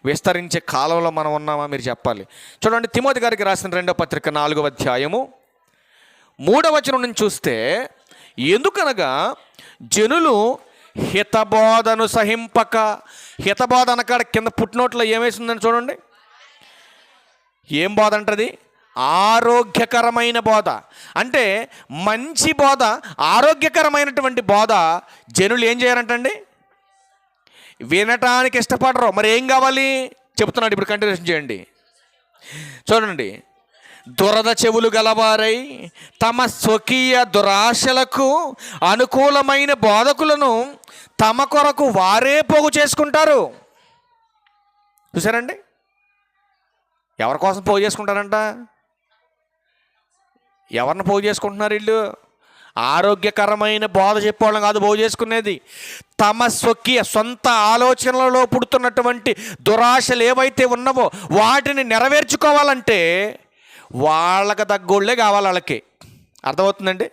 విస్తరించే కాలంలో మనం ఉన్నామా? మీరు చెప్పాలి. చూడండి, తిమోతి గారికి రాసిన 2వ పత్రిక 4వ అధ్యాయము 3వ వచనం నుంచి చూస్తే, ఎందుకనగా జనులు హితబోధను సహింపక. హితబోధ అనకాడ కింద పుట్టినోట్లో ఏమేసిందని చూడండి. ఏం బోధ అంటది? ఆరోగ్యకరమైన బోధ. అంటే మంచి బోధ, ఆరోగ్యకరమైనటువంటి బోధ జనులు ఏం చేయాలంటండి? వినటానికి ఇష్టపడరు. మరి ఏం కావాలి చెప్తున్నాడు. ఇప్పుడు కంటిన్యూషన్ చేయండి. చూడండి, దురద చెవులు గలవారై తమ స్వకీయ దురాశలకు అనుకూలమైన బోధకులను తమ కొరకు వారే పోగు చేసుకుంటారు. చూసారండి, ఎవరి కోసం పోగు చేసుకుంటారంట? ఎవరిని పోగు చేసుకుంటున్నారు వీళ్ళు? ఆరోగ్యకరమైన బోధ చెప్పేవాళ్ళం కాదు పోగు చేసుకునేది. తమ స్వకీయ సొంత ఆలోచనలలో పుడుతున్నటువంటి దురాశలు ఏవైతే ఉన్నావో వాటిని నెరవేర్చుకోవాలంటే వాళ్ళకి తగ్గోళ్ళే కావాలి. వాళ్ళకి అర్థమవుతుందండి?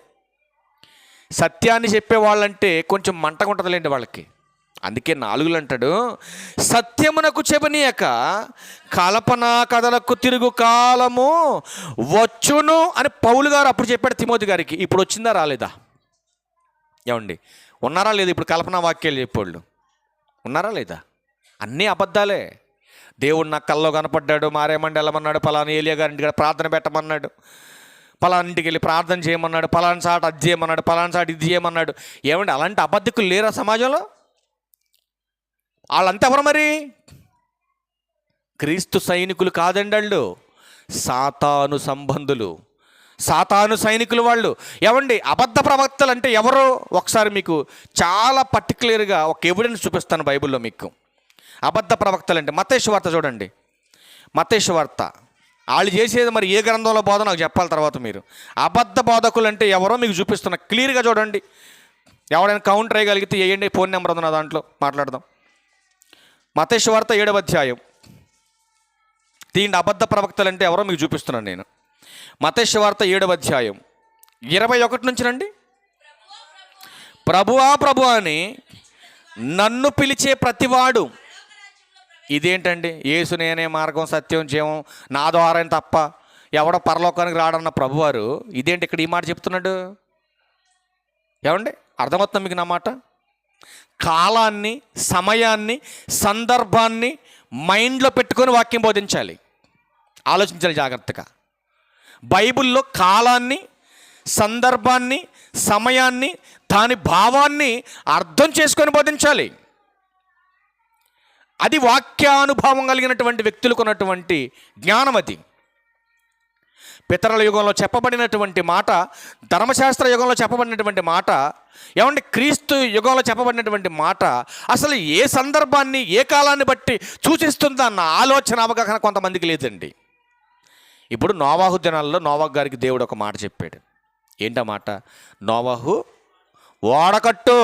సత్యాన్ని చెప్పేవాళ్ళంటే కొంచెం మంటగా ఉంటుందిలేండి వాళ్ళకి. అందుకే 4 అంటాడు, సత్యమునకు చెబనియక కల్పనా కథలకు తిరుగు కాలము వచ్చును అని పౌలు గారు అప్పుడు చెప్పాడు తిమోతి గారికి. ఇప్పుడు వచ్చిందా రాలేదా? ఏమండి, ఉన్నారా లేదా? ఇప్పుడు కల్పనా వాక్యాలు చెప్పేవాళ్ళు ఉన్నారా లేదా? అన్నీ అబద్ధాలే. దేవుడు నాకు కల్లో కనపడ్డాడు, మారేమండి వెళ్ళమన్నాడు, పలానా ఏలియా గారింటికి ప్రార్థన పెట్టమన్నాడు, పలానా ఇంటికి వెళ్ళి ప్రార్థన చేయమన్నాడు, పలానా సాట అది చేయమన్నాడు, పలానా సాట ఇది చేయమన్నాడు. ఏమండి, అలాంటి అబద్ధికులు లేరా సమాజంలో? వాళ్ళంతా ఎవరు మరి? క్రీస్తు సైనికులు కాదండి వాళ్ళు, సాతాను సంబంధులు, సాతాను సైనికులు వాళ్ళు. ఏమండి, అబద్ధ ప్రవక్తలు అంటే ఎవరో ఒకసారి మీకు చాలా పర్టికులర్గా ఒక ఎవిడెన్స్ చూపిస్తాను బైబిల్లో మీకు. అబద్ధ ప్రవక్తలు అంటే మత్తయి సువార్త చూడండి. మత్తయి సువార్త వాళ్ళు చేసేది మరి ఏ గ్రంథంలో బోధ నాకు చెప్పాలి తర్వాత. మీరు అబద్ధ బోధకులు అంటే ఎవరో మీకు చూపిస్తున్నా, క్లియర్గా చూడండి. ఎవడైనా కౌంటర్ వేయగలిగితే వేయండి, ఫోన్ నెంబర్ ఉంది నా దాంట్లో, మాట్లాడదాం. మత్తయి సువార్త 7వ అధ్యాయం తీయండి. అబద్ధ ప్రవక్తలు అంటే ఎవరో మీకు చూపిస్తున్నాను నేను. మత్తయి సువార్త 7వ అధ్యాయం 21 నుంచి రండి. ప్రభువా ప్రభువా అని నన్ను పిలిచే ప్రతివాడు. ఇదేంటండి? యేసు నేనే మార్గం సత్యం జీవం, నా ద్వారా తప్ప ఎవడో పరలోకానికి రాడన్న ప్రభువారు ఇదేంటి ఇక్కడ ఈ మాట చెప్తున్నాడు? ఏమండి, అర్థమవుతుంది మీకు నా మాట? కాలాన్ని, సమయాన్ని, సందర్భాన్ని మైండ్లో పెట్టుకొని వాక్యం బోధించాలి. ఆలోచించాలి జాగ్రత్తగా. బైబిల్లో కాలాన్ని, సందర్భాన్ని, సమయాన్ని, దాని భావాన్ని అర్థం చేసుకొని బోధించాలి. అది వాక్యానుభవం కలిగినటువంటి వ్యక్తులకు ఉన్నటువంటి జ్ఞానం. అది పితరుల యుగంలో చెప్పబడినటువంటి మాట, ధర్మశాస్త్ర యుగంలో చెప్పబడినటువంటి మాట, ఏమంటే క్రీస్తు యుగంలో చెప్పబడినటువంటి మాట అసలు ఏ సందర్భాన్ని, ఏ కాలాన్ని బట్టి సూచిస్తుందన్న ఆలోచన, అవగాహన కొంతమందికి లేదండి. ఇప్పుడు నోవాహు దినాల్లో నోవాహు గారికి దేవుడు ఒక మాట చెప్పాడు. ఏంటా మాట? నోవాహు ఓడకట్టు.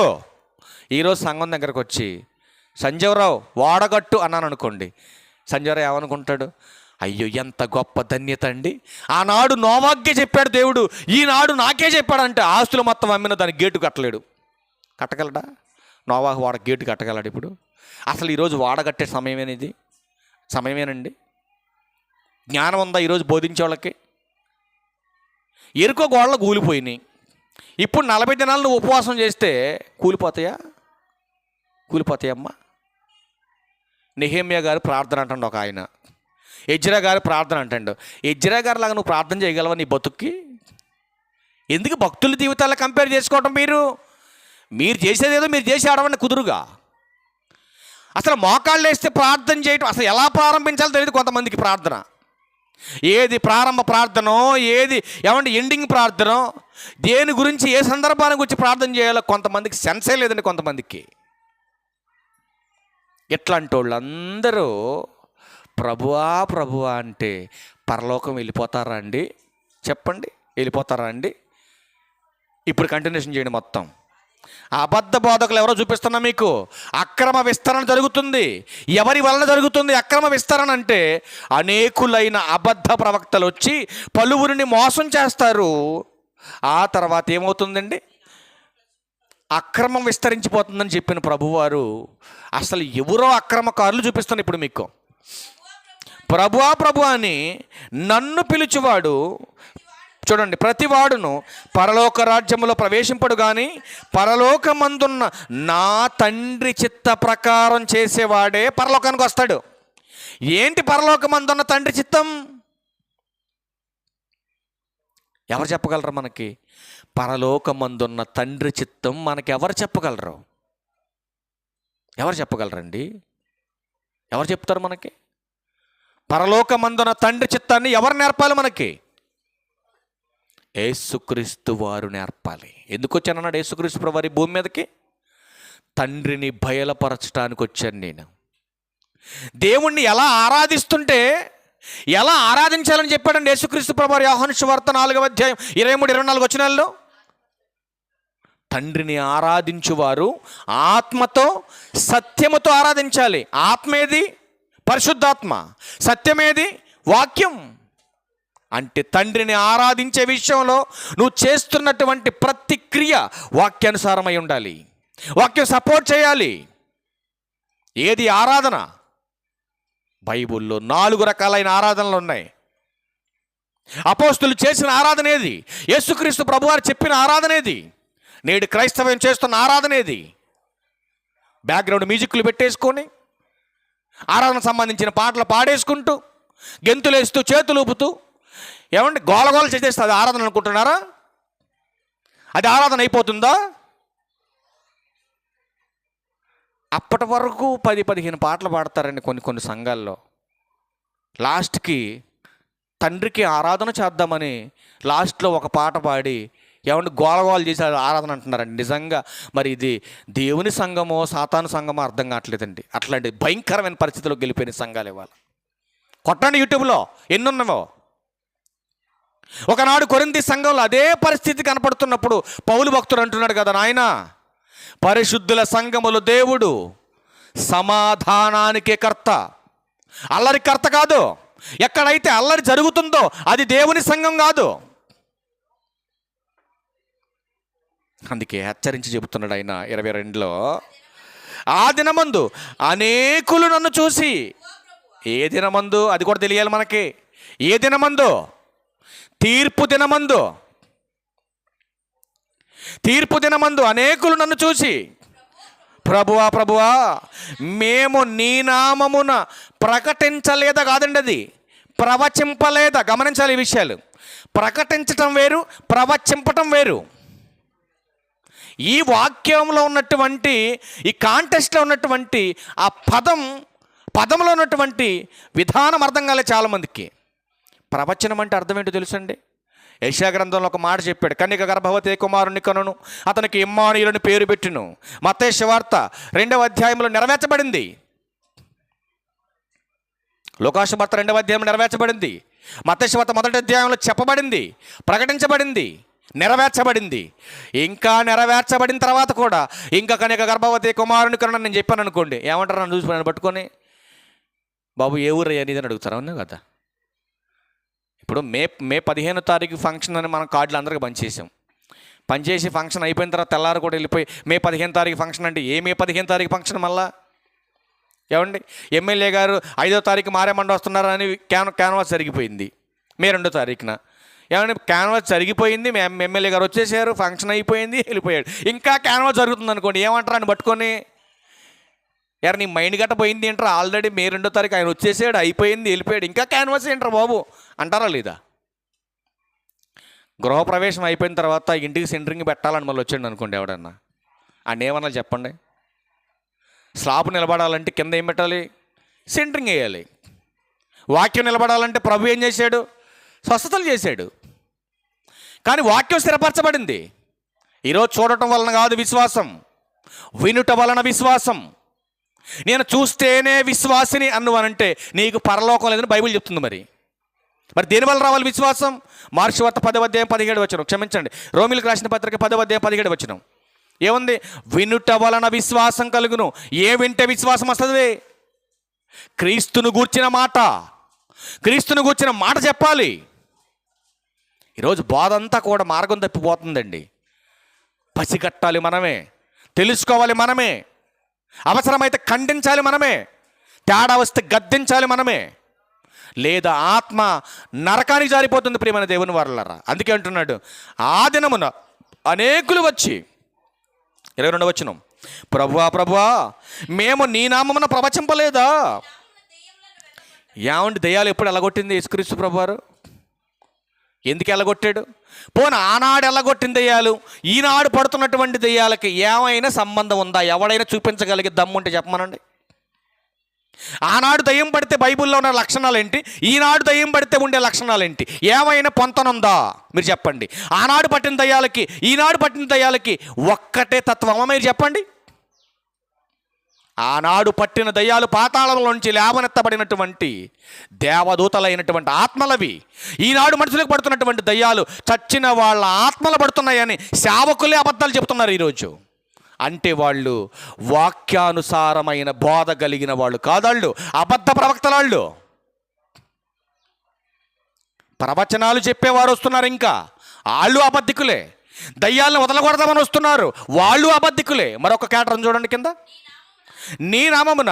ఈరోజు సంఘం దగ్గరకు వచ్చి సంజీవరావు ఓడగట్టు అన్నాను అనుకోండి, సంజీవరావు ఏమనుకుంటాడు? అయ్యో ఎంత గొప్ప ధన్యత అండి, ఆనాడు నోవాహుకే చెప్పాడు దేవుడు, ఈనాడు నాకే చెప్పాడంటే ఆస్తులు మొత్తం అమ్మిన దానికి గేటు కట్టలేడు. కట్టగలడా? నోవాహు వాడ గేటు కట్టగలడు ఇప్పుడు? అసలు ఈరోజు వాడ కట్టే సమయమేనిది? సమయమేనండి? జ్ఞానం ఉందా ఈరోజు బోధించే వాళ్ళకి? ఎరుకో గోడలు కూలిపోయినాయి. ఇప్పుడు 40 దినాలు నువ్వు ఉపవాసం చేస్తే కూలిపోతాయా? కూలిపోతాయమ్మా. నెహెమ్యా గారు ప్రార్థన అంటాడు ఒక ఆయన, ఎజ్రా గారు ప్రార్థన అంటాడు. ఎజ్రా గారు లాగా నువ్వు ప్రార్థన చేయగలవా నీ బతుక్కి? ఎందుకు భక్తుల జీవితాల్లో కంపేర్ చేసుకోవటం? మీరు చేసేదేదో మీరు చేసి ఆడవండి కుదురుగా. అసలు మోకాళ్ళు వేస్తే ప్రార్థన చేయటం అసలు ఎలా ప్రారంభించాలో తెలియదు కొంతమందికి. ప్రార్థన ఏది ప్రారంభ ప్రార్థనో, ఏది ఏమంటే ఎండింగ్ ప్రార్థనో, దేని గురించి ఏ సందర్భాన్ని గురించి ప్రార్థన చేయాలో కొంతమందికి సెన్సే లేదండి. కొంతమందికి ఎట్లాంటి వాళ్ళందరూ ప్రభువా ప్రభువా అంటే పరలోకం వెళ్ళిపోతారా అండి? చెప్పండి, వెళ్ళిపోతారా అండి? ఇప్పుడు కంటిన్యూషన్ చేయండి మొత్తం. అబద్ధ బోధకులు ఎవరో చూపిస్తున్నా మీకు. అక్రమ విస్తరణ జరుగుతుంది. ఎవరి వలన జరుగుతుంది అక్రమ విస్తరణ అంటే? అనేకులైన అబద్ధ ప్రవక్తలు వచ్చి పలువురిని మోసం చేస్తారు. ఆ తర్వాత ఏమవుతుందండి? అక్రమం విస్తరించిపోతుందని చెప్పిన ప్రభువారు అసలు ఎవరో అక్రమకారులు చూపిస్తున్నారు ఇప్పుడు మీకు. ప్రభువా ప్రభువా అని నన్ను పిలుచువాడు, చూడండి, ప్రతివాడును పరలోక రాజ్యములో ప్రవేశింపడు కానీ పరలోకమందున్న నా తండ్రి చిత్త ప్రకారం చేసేవాడే పరలోకానికి వస్తాడు. ఏంటి పరలోకమందున్న తండ్రి చిత్తం? ఎవరు చెప్పగలరు మనకి? పరలోకమందున్న తండ్రి చిత్తం మనకి ఎవరు చెప్పగలరు? ఎవరు చెప్పగలరండి? ఎవరు చెప్తారు మనకి? పరలోకమందున్న తండ్రి చిత్తాన్ని ఎవరు నేర్పాలి మనకి? యేసుక్రీస్తు వారు నేర్పాలి. ఎందుకు వచ్చానన్నాడు యేసుక్రీస్తు వారి భూమి మీదకి? తండ్రిని బయలుపరచడానికి వచ్చాను నేను. దేవుణ్ణి ఎలా ఆరాధిస్తుంటే ఎలా ఆరాధించాలని చెప్పాడండి యేసుక్రీస్తు ప్రభువారు యోహాను సువార్త 4వ అధ్యాయం 23-24 వచనాల్లో. తండ్రిని ఆరాధించువారు ఆత్మతో సత్యముతో ఆరాధించాలి. ఆత్మేది? పరిశుద్ధాత్మ. సత్యమేది? వాక్యం. అంటే తండ్రిని ఆరాధించే విషయంలో నువ్వు చేస్తున్నటువంటి ప్రతి క్రియ వాక్యానుసారమై ఉండాలి. వాక్యం సపోర్ట్ చేయాలి. ఏది ఆరాధన? బైబిల్లో 4 రకాలైన ఆరాధనలు ఉన్నాయి. అపోస్తులు చేసిన ఆరాధన ఏది? యేసుక్రీస్తు ప్రభువారు చెప్పిన ఆరాధన ఏది? నేడు క్రైస్తవం చేస్తున్న ఆరాధన ఏది? బ్యాక్గ్రౌండ్ మ్యూజిక్లు పెట్టేసుకొని ఆరాధన సంబంధించిన పాటలు పాడేసుకుంటూ గెంతులేస్తూ చేతులు ఊపుతూ ఏమంటే గోలగోల చేసేస్తే అది ఆరాధన అనుకుంటున్నారా? అది ఆరాధన అయిపోతుందా? అప్పటి వరకు 10-15 పాటలు పాడతారండి కొన్ని సంఘాల్లో. లాస్ట్కి తండ్రికి ఆరాధన చేద్దామని లాస్ట్లో ఒక పాట పాడి ఏమంటే గోలగోలు చేసి ఆరాధన అంటున్నారండి. నిజంగా మరి ఇది దేవుని సంఘమో సాతాను సంఘమో అర్థం కావట్లేదండి. అట్లాంటి భయంకరమైన పరిస్థితిలో గెలిపోయిన సంఘాలు ఇవాళ. కొట్టండి యూట్యూబ్లో ఎన్నున్నావో. ఒకనాడు కొరింథీ సంఘంలో అదే పరిస్థితి కనపడుతున్నప్పుడు పౌలు భక్తుడు అంటున్నాడు కదా, నాయనా పరిశుద్ధుల సంఘములు దేవుడు సమాధానానికే కర్త, అల్లరి కర్త కాదు. ఎక్కడైతే అల్లరి జరుగుతుందో అది దేవుని సంఘం కాదు. అందుకే హెచ్చరించి చెబుతున్నాడు ఆయన 22లో, ఆ దినమందు అనేకులు నన్ను చూసి. ఏ దినమందు? అది కూడా తెలియాలి మనకి. ఏ దినమందు? తీర్పు దినమందు. తీర్పు దినమందు అనేకులు నన్ను చూసి, ప్రభువా ప్రభువా మేము నీ నామమున ప్రకటించలేదా? కాదండి, అది ప్రవచింపలేదా. గమనించాలి ఈ విషయాలు. ప్రకటించటం వేరు, ప్రవచింపటం వేరు. ఈ వాక్యంలో ఉన్నటువంటి, ఈ కాంటెస్ట్లో ఉన్నటువంటి ఆ పదంలో ఉన్నటువంటి విధానం అర్థం కాలే చాలామందికి. ప్రవచనం అంటే అర్థం ఏంటో తెలుసండి? యెషయా గ్రంథంలో ఒక మాట చెప్పాడు, కన్యక గర్భవతి కుమారుని కనును, అతనికి ఇమ్మానుయేలుని పేరు పెట్టును. మత్తయి సువార్త 2వ అధ్యాయంలో నెరవేర్చబడింది. లూకా సువార్త 2వ అధ్యాయంలో నెరవేర్చబడింది. మత్తయి సువార్త 1వ అధ్యాయంలో చెప్పబడింది, ప్రకటించబడింది, నెరవేర్చబడింది. ఇంకా నెరవేర్చబడిన తర్వాత కూడా ఇంకా కన్యక గర్భవతి కుమారుని కనును నేను చెప్పాను అనుకోండి, ఏమంటారు? నన్ను చూసి పట్టుకొని, బాబు ఏ ఊరు అనేది అడుగుతారు. అవునా కదా? ఇప్పుడు మే 15వ తారీఖు ఫంక్షన్ అని మనం కార్డులు అందరికీ పంచేసాం. పనిచేసి ఫంక్షన్ అయిపోయిన తర్వాత తెల్లారు కూడా వెళ్ళిపోయి మే 15 తారీఖు ఫంక్షన్ అంటే ఏ మే 15 తారీఖు ఫంక్షన్ మళ్ళా ఏమండి? ఎమ్మెల్యే గారు 5వ తారీఖు మారేమండ వస్తున్నారని క్యాన్వాస్ జరిగిపోయింది మే 2వ తారీఖున. ఏమంటే క్యాన్వాస్ జరిగిపోయింది, ఎమ్మెల్యే గారు వచ్చేసారు, ఫంక్షన్ అయిపోయింది, వెళ్ళిపోయాడు. ఇంకా క్యాన్వాస్ జరుగుతుంది అనుకోండి, ఏమంటారు అని పట్టుకొని, యారు నీ మైండ్ గట్ట పోయింది ఏంటారు? ఆల్రెడీ మే 2వ తారీఖు ఆయన వచ్చేసాడు, అయిపోయింది, వెళ్ళిపోయాడు, ఇంకా క్యాన్వాస్ ఏంటారు బాబు అంటారా లేదా? గృహప్రవేశం అయిపోయిన తర్వాత ఇంటికి సెంటరింగ్ పెట్టాలని మళ్ళీ వచ్చాడు అనుకోండి ఎవడన్నా, ఆయన ఏమన్నా చెప్పండి? స్లాబ్ నిలబడాలంటే కింద ఏం పెట్టాలి? సెంటరింగ్ వేయాలి. వాక్యం నిలబడాలంటే ప్రభు ఏం చేశాడు? స్వస్థతలు చేశాడు. కానీ వాక్యం స్థిరపరచబడింది. ఈరోజు చూడటం వలన కాదు విశ్వాసం, వినుట వలన విశ్వాసం. నేను చూస్తేనే విశ్వాసిని అన్నువనంటే నీకు పరలోకం లేదని బైబిల్ చెప్తుంది. మరి దేనివల్ల రావాలి విశ్వాసం? మార్క్సు వార్త 10వ అధ్యాయం 17 వచనం, క్షమించండి, రోమిలకు రాసిన పత్రిక 10వ అధ్యాయం 17 వచనం ఏముంది? వినుట వలన విశ్వాసం కలుగును. ఏ వింటే విశ్వాసం వస్తుంది? క్రీస్తును గూర్చిన మాట, క్రీస్తును గూర్చిన మాట చెప్పాలి. ఈరోజు బోధ అంతా కూడా మార్గం తప్పిపోతుందండి. పసిగట్టాలి మనమే, తెలుసుకోవాలి మనమే, అవసరమైతే ఖండించాలి మనమే, తేడా వస్తే గద్దించాలి మనమే, లేదా ఆత్మ నరకానికి జారిపోతుంది ప్రియమైన దేవుని వారలారా. అందుకే అంటున్నాడు, ఆ దినమున అనేకులు వచ్చి 22వ వచనం, ప్రభువా ప్రభువా మేము నీ నామమున ప్రవచింపలేదా? ఏమండి దెయ్యాలు ఎప్పుడు ఎల్లగొట్టింది యేసుక్రీస్తు ప్రభువారు? ఎందుకు ఎల్లగొట్టాడు? పోనీ ఆనాడు ఎల్లగొట్టిన దెయ్యాలు ఈనాడు పడుతున్నటువంటి దెయ్యాలకి ఏమైనా సంబంధం ఉందా? ఎవడైనా చూపించగలిగే దమ్ముంటే చెప్పమనండి. ఆనాడు దయ్యం పడితే బైబిల్లో ఉన్న లక్షణాలు ఏంటి, ఈనాడు దయ్యం పడితే ఉండే లక్షణాలు ఏంటి? ఏమైనా పొంతనుందా మీరు చెప్పండి? ఆనాడు పట్టిన దయ్యాలకి ఈనాడు పట్టిన దయ్యాలకి ఒక్కటే తత్వమా మీరు చెప్పండి? ఆనాడు పట్టిన దయ్యాలు పాతాళంలోంచి లేవనెత్తబడినటువంటి దేవదూతలైనటువంటి ఆత్మలవి. ఈనాడు మనుషులకు పడుతున్నటువంటి దయ్యాలు చచ్చిన వాళ్ళ ఆత్మలు పడుతున్నాయని సేవకులే అబద్ధాలు చెబుతున్నారు ఈరోజు. అంటే వాళ్ళు వాక్యానుసారమైన బోధ కలిగిన వాళ్ళు కాదాళ్ళు, అబద్ధ ప్రవక్తలాళ్ళు. ప్రవచనాలు చెప్పేవారు వస్తున్నారు, ఇంకా వాళ్ళు అబద్ధికులే. దయ్యాలను వదలకూడదామని వస్తున్నారు, వాళ్ళు అబద్ధికులే. మరొక కేటరం చూడండి కింద, నీ నామమున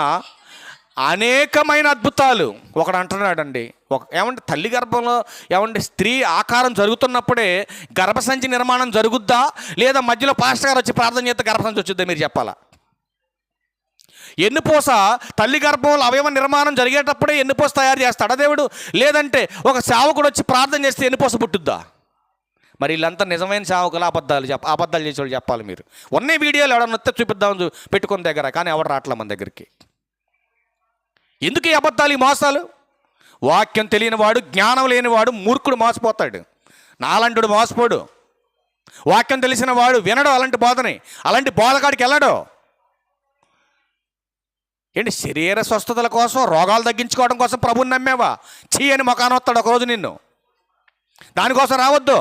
అనేకమైన అద్భుతాలు. ఒకడు అంటున్నాడండి, ఏమంటే తల్లి గర్భంలో ఏమంటే స్త్రీ ఆకారం జరుగుతున్నప్పుడే గర్భసంచి నిర్మాణం జరుగుద్దా, లేదా మధ్యలో పాస్టర్ గారు వచ్చి ప్రార్థన చేస్తే గర్భసంచి వచ్చిద్దా? మీరు చెప్పాలా? ఎన్నుపూస తల్లి గర్భంలో అవయవ నిర్మాణం జరిగేటప్పుడే ఎన్నుపూస తయారు చేస్తాడా దేవుడు? లేదంటే ఒక సేవకుడు వచ్చి ప్రార్థన చేస్తే ఎన్నుపూస పుట్టుద్దా? మరి వీళ్ళంతా నిజమైన సేవకులు అబద్ధాలు చేసేవాళ్ళు చెప్పాలి. మీరు ఉన్న వీడియోలు ఎవడన్నా వస్తే చూపిద్దామని పెట్టుకున్న దగ్గర, కానీ ఎవడు రావట్లే మన దగ్గరికి. ఎందుకు ఈ అబద్ధాలు, ఈ మోసాలు? వాక్యం తెలియని వాడు, జ్ఞానం లేనివాడు, మూర్ఖుడు మోసపోతాడు. నాలంటుడు మోసపోడు. వాక్యం తెలిసిన వాడు వినడు అలాంటి బోధని, అలాంటి బోధకాడికి వెళ్ళడు. ఏంటి శరీర స్వస్థతల కోసం, రోగాలు తగ్గించుకోవడం కోసం ప్రభుని నమ్మేవా? అని మొఖాన వస్తాడు ఒకరోజు నిన్ను. దానికోసం రావద్దు.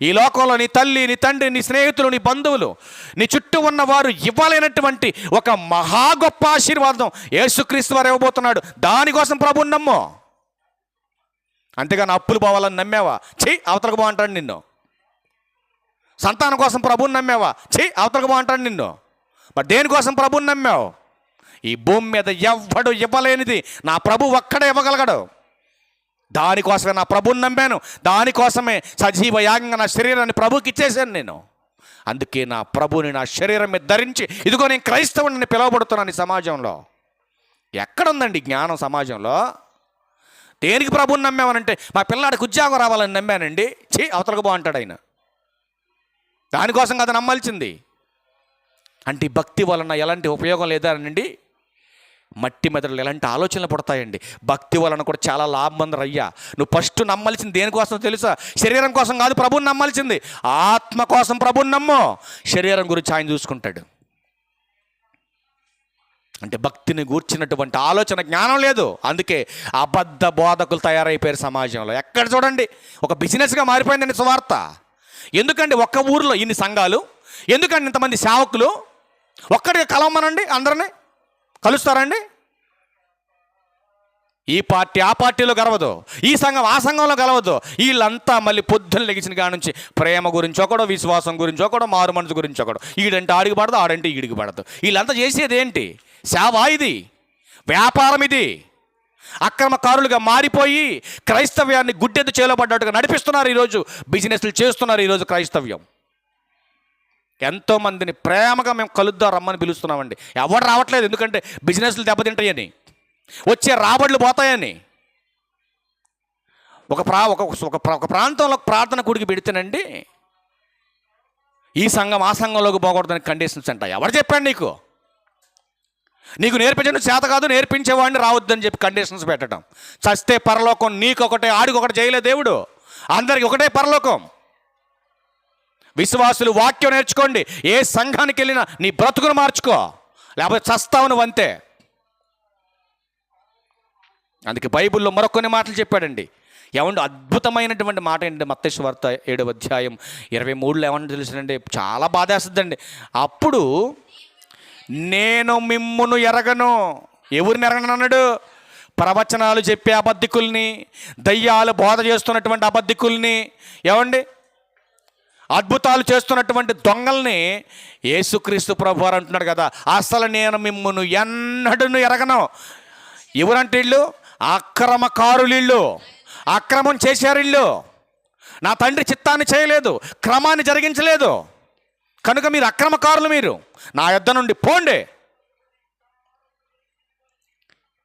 ఈ లోకంలో నీ తల్లి, నీ తండ్రి, నీ స్నేహితులు, నీ బంధువులు, నీ చుట్టూ ఉన్నవారు ఇవ్వలేనటువంటి ఒక మహా గొప్ప ఆశీర్వాదం యేసుక్రీస్తు వారు ఇవ్వబోతున్నాడు. దానికోసం ప్రభుని నమ్ము. అంతేగాని అప్పులు పోవాలని నమ్మేవా? అవతలకు బాగుంటాడు నిన్ను. సంతానం కోసం ప్రభుని నమ్మేవా? అవతలకు బాగుంటాడు నిన్ను. మరి దేనికోసం ప్రభుని నమ్మావు? ఈ భూమి మీద ఎవ్వడు ఇవ్వలేనిది నా ప్రభు ఒక్కడే ఇవ్వగలగడు. దానికోసమే నా ప్రభుని నమ్మాను, దానికోసమే సజీవ యాగంగా నా శరీరాన్ని ప్రభుకి ఇచ్చేసాను నేను. అందుకే నా ప్రభుని నా శరీరం మీద ధరించి ఇదిగో నేను క్రైస్తవుని పిలువబడుతున్నాను ఈ సమాజంలో. ఎక్కడుందండి జ్ఞానం సమాజంలో? దేనికి ప్రభుని నమ్మామనంటే మా పిల్లాడికి ఉద్యోగం రావాలని నమ్మానండి. అవతలకు బాగుంటాడు ఆయన. దానికోసం కదా నమ్మాల్సింది. అంటే భక్తి వలన ఎలాంటి ఉపయోగం లేదా అండి? మట్టి మెదడులు ఎలాంటి ఆలోచనలు పడతాయండి. భక్తి వలన కూడా చాలా లాభం ఉంది రయ్యా. నువ్వు ఫస్ట్ నమ్మాల్సింది దేనికోసం తెలుసా? శరీరం కోసం కాదు ప్రభుని నమ్మాల్సింది, ఆత్మ కోసం ప్రభుని నమ్ము. శరీరం గురించి ఆయన చూసుకుంటాడు. అంటే భక్తిని గూర్చినటువంటి ఆలోచన, జ్ఞానం లేదు. అందుకే అబద్ధ బోధకులు తయారైపోయారు సమాజంలో. ఎక్కడ చూడండి ఒక బిజినెస్గా మారిపోయిందండి సువార్త. ఎందుకండి ఒక్క ఊరిలో ఇన్ని సంఘాలు, ఎందుకండి ఇంతమంది సేవకులు? ఒక్కడిగా కలవమనండి, అందరినీ కలుస్తారండి? ఈ పార్టీ ఆ పార్టీలో గెలవదు, ఈ సంఘం ఆ సంఘంలో గెలవదు. వీళ్ళంతా మళ్ళీ పొద్దున్న లెగిసిన కాడ నుంచి ప్రేమ గురించి ఒకడో, విశ్వాసం గురించి ఒకడో, మారు మనసు గురించి ఒకడో, ఈడంటే ఆడికి పడదు, ఆడంటే ఈడికి పడదు. వీళ్ళంతా చేసేది ఏంటి? సేవ ఇది, వ్యాపారం ఇది. అక్రమకారులుగా మారిపోయి క్రైస్తవ్యాన్ని గుడ్డెద్దు చేలబడ్డట్టుగా నడిపిస్తున్నారు. ఈరోజు బిజినెస్లు చేస్తున్నారు. ఈరోజు క్రైస్తవ్యం ఎంతోమందిని ప్రేమగా మేము కలుద్దాం రమ్మని పిలుస్తున్నామండి. ఎవరు రావట్లేదు, ఎందుకంటే బిజినెస్లు దెబ్బతింటాయని, వచ్చే రాబడులు పోతాయని. ఒక ప్రాంతంలో ప్రార్థన కూడికి పెడితేనండి, ఈ సంఘం ఆ సంఘంలోకి పోకూడదని కండిషన్స్ అంట. ఎవరు చెప్పాడు నీకు? నీకు నేర్పించడం చేత కాదు, నేర్పించేవాడిని రావద్దని చెప్పి కండిషన్స్ పెట్టడం. చస్తే పరలోకం నీకొకటే, ఆడికొకటి చేయలే దేవుడు, అందరికి ఒకటే పరలోకం. విశ్వాసులు వాక్యం నేర్చుకోండి. ఏ సంఘానికి వెళ్ళినా నీ బ్రతుకును మార్చుకో, లేకపోతే చస్తావు నువ్వు అంతే. అందుకే బైబిల్లో మరొకొన్ని మాటలు చెప్పాడండి. ఏమంటే అద్భుతమైనటువంటి మాట ఏంటంటే మత్తయి సువార్త 7వ అధ్యాయం 23లో ఏమన్నా తెలుసునండి, చాలా బాధేస్తుందండి. అప్పుడు నేను మిమ్మును ఎరగను. ఎవరిని ఎరగను అన్నాడు? ప్రవచనాలు చెప్పే అబద్ధికుల్ని, దయ్యాలు బోధ చేస్తున్నటువంటి అబద్ధికుల్ని, ఏమండి అద్భుతాలు చేస్తున్నటువంటి దొంగల్ని యేసుక్రీస్తు ప్రభువారు అంటున్నాడు కదా, అసలు నేను మిమ్మును ఎన్నడూ ఎరగను. ఎవరంటే వీళ్ళు అక్రమకారులు, వీళ్ళు అక్రమం చేశారు, వీళ్ళు నా తండ్రి చిత్తాన్ని చేయలేదు, క్రమాన్ని జరిగించలేదు, కనుక మీరు అక్రమకారులు, మీరు నా యొద్ద నుండి పోండి.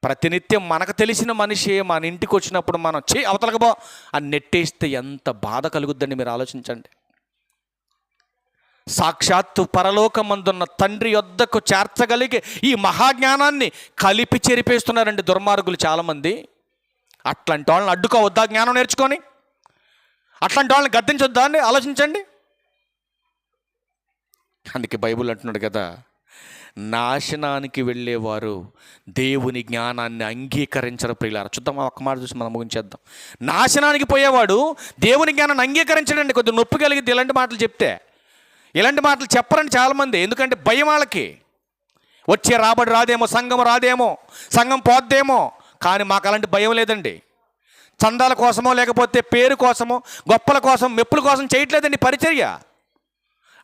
ప్రతినిత్యం మనకు తెలిసిన మనిషి మన ఇంటికి వచ్చినప్పుడు మనం అవతలకు పో అని నెట్టేస్తే ఎంత బాధ కలుగుద్దండి, మీరు ఆలోచించండి. సాక్షాత్తు పరలోకమందున్న తండ్రి యొద్దకు చేర్చగలిగే ఈ మహాజ్ఞానాన్ని కలిపి చెరిపేస్తున్నారండి దుర్మార్గులు చాలామంది. అట్లాంటి వాళ్ళని అడ్డుకోవద్దా? జ్ఞానం నేర్చుకొని అట్లాంటి వాళ్ళని గద్దించొద్దా అండి? ఆలోచించండి. అందుకే బైబిల్ అంటున్నాడు కదా, నాశనానికి వెళ్ళేవారు దేవుని జ్ఞానాన్ని అంగీకరించరు ప్రియులారా. చూద్దాం, ఒక్క మాట చూసి మనం ముగించేద్దాం. నాశనానికి పోయేవాడు దేవుని జ్ఞానాన్ని అంగీకరించడండి. కొద్దిగా నొప్పి కలిగిద్ది ఇలాంటి మాటలు చెప్తే. ఇలాంటి మాటలు చెప్పరండి చాలామంది, ఎందుకంటే భయం వాళ్ళకి. వచ్చే రాబడి రాదేమో, సంఘం రాదేమో, సంఘం పోద్దేమో. కానీ మాకు అలాంటి భయం లేదండి. చందాల కోసమో లేకపోతే పేరు కోసమో గొప్పల కోసం మెప్పుల కోసం చేయట్లేదండి పరిచర్య.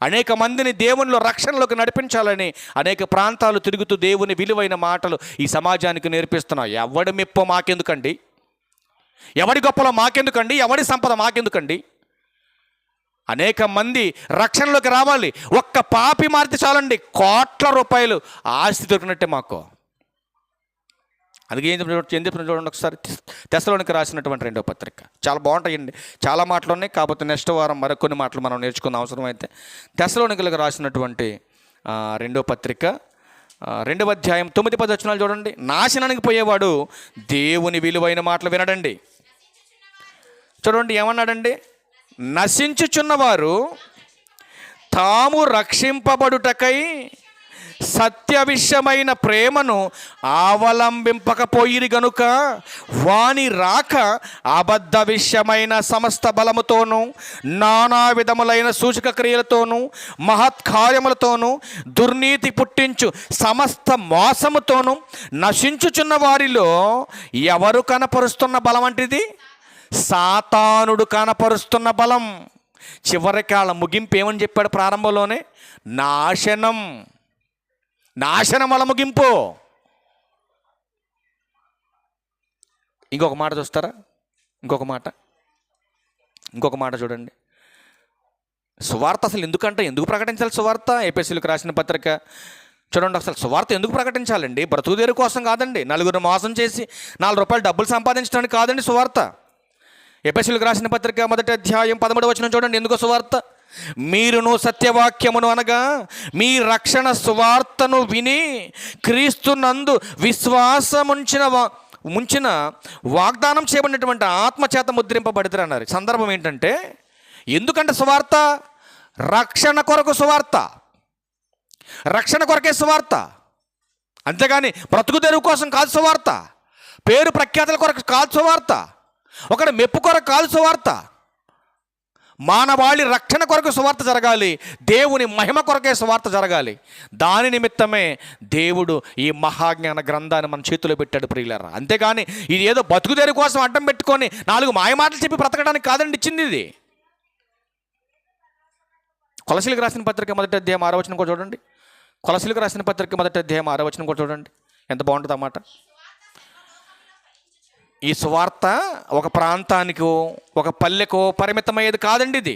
అనేక మందిని దేవునిలో రక్షణలోకి నడిపించాలని అనేక ప్రాంతాలు తిరుగుతూ దేవుని విలువైన మాటలు ఈ సమాజానికి నేర్పిస్తున్నాం. ఎవడి మెప్పో మాకెందుకండి, ఎవడి గొప్పలో మాకెందుకండి, ఎవడి సంపద మాకెందుకండి. అనేక మంది రక్షణలోకి రావాలి. ఒక్క పాపి మారితే చాలండి, కోట్ల రూపాయలు ఆస్తి దొరికినట్టే మాకు. అందుకే ఏం చెప్పిన చూడండి ఒకసారి, తెస్సలోనికి రాసినటువంటి 2వ పత్రిక. చాలా బాగుంటాయండి, చాలా మాటలు ఉన్నాయి. కాకపోతే నెక్స్ట్ వారం మరికొన్ని మాటలు మనం నేర్చుకున్న అవసరం అయితే. తెస్సలోనికలకు రాసినటువంటి 2వ పత్రిక 2వ అధ్యాయం 9-10 వచనాలు చూడండి. నాశనానికి పోయేవాడు దేవుని విలువైన మాటలు వినడండి. చూడండి ఏమన్నాడండి, నశించుచున్నవారు తాము రక్షింపబడుటకై సత్య విషయమైన ప్రేమను అవలంబింపకపోయిరి గనుక వాని రాక అబద్ధ విషయమైన సమస్త బలముతోనూ నానా విధములైన సూచక క్రియలతోనూ మహత్కార్యములతోనూ దుర్నీతి పుట్టించు సమస్త మోసముతోనూ నశించుచున్న వారిలో ఎవరు కనపరుస్తున్న బలం అంటిది? సాతానుడు కనపరుస్తున్న బలం. చివరి కాల ముగింపు ఏమని చెప్పాడు? ప్రారంభంలోనే నాశనం. నాశనం వల్ల ముగింపు. ఇంకొక మాట చూస్తారా? ఇంకొక మాట చూడండి. సువార్త అసలు ఎందుకు ప్రకటించాలి? సువార్త ఎఫెసీయులకు రాసిన పత్రిక చూడండి. అసలు సువార్త ఎందుకు ప్రకటించాలండి? బ్రతుకుదేరు కోసం కాదండి, నలుగురు మోసం చేసి 4 రూపాయలు డబ్బులు సంపాదించడానికి కాదండి సువార్త. ఎఫెసీయులకు రాసిన పత్రిక 1వ అధ్యాయం 13వ వచనం చూడండి. ఎందుకో సువార్త? మీరును సత్యవాక్యమును అనగా మీ రక్షణ సువార్తను విని క్రీస్తునందు ముంచిన వాగ్దానం చేయబడినటువంటి ఆత్మచేత ముద్రింపబడితే అన్నారు. సందర్భం ఏంటంటే, ఎందుకంటే సువార్త రక్షణ కొరకు సువార్త, రక్షణ కొరకే సువార్త. అంతేగాని బ్రతుకు తెరువు కోసం కాదు సువార్త, పేరు ప్రఖ్యాతుల కొరకు కాదు సువార్త, ఒకటి మెప్పు కొరకు కాదు సువార్త, మానవాళి రక్షణ కొరకు సువార్త జరగాలి, దేవుని మహిమ కొరకే సువార్త జరగాలి. దాని నిమిత్తమే దేవుడు ఈ మహాజ్ఞాన గ్రంథాన్ని మన చేతిలో పెట్టాడు ప్రియులారా. అంతేగాని ఇది ఏదో బతుకుదేరి కోసం అడ్డం పెట్టుకొని 4 మాయమాటలు చెప్పి బ్రతకడానికి కాదండి ఇచ్చింది ఇది. కొలసీలకు రాసిన పత్రిక 1వ అధ్యాయం 6వ వచనం కూడా చూడండి. కొలసీలకు రాసిన పత్రిక 1వ అధ్యాయం 6వ వచనం కూడా చూడండి, ఎంత బాగుంటుంది అన్నమాట. ఈ సువార్త ఒక ప్రాంతానికో ఒక పల్లెకో పరిమితమయ్యేది కాదండి ఇది.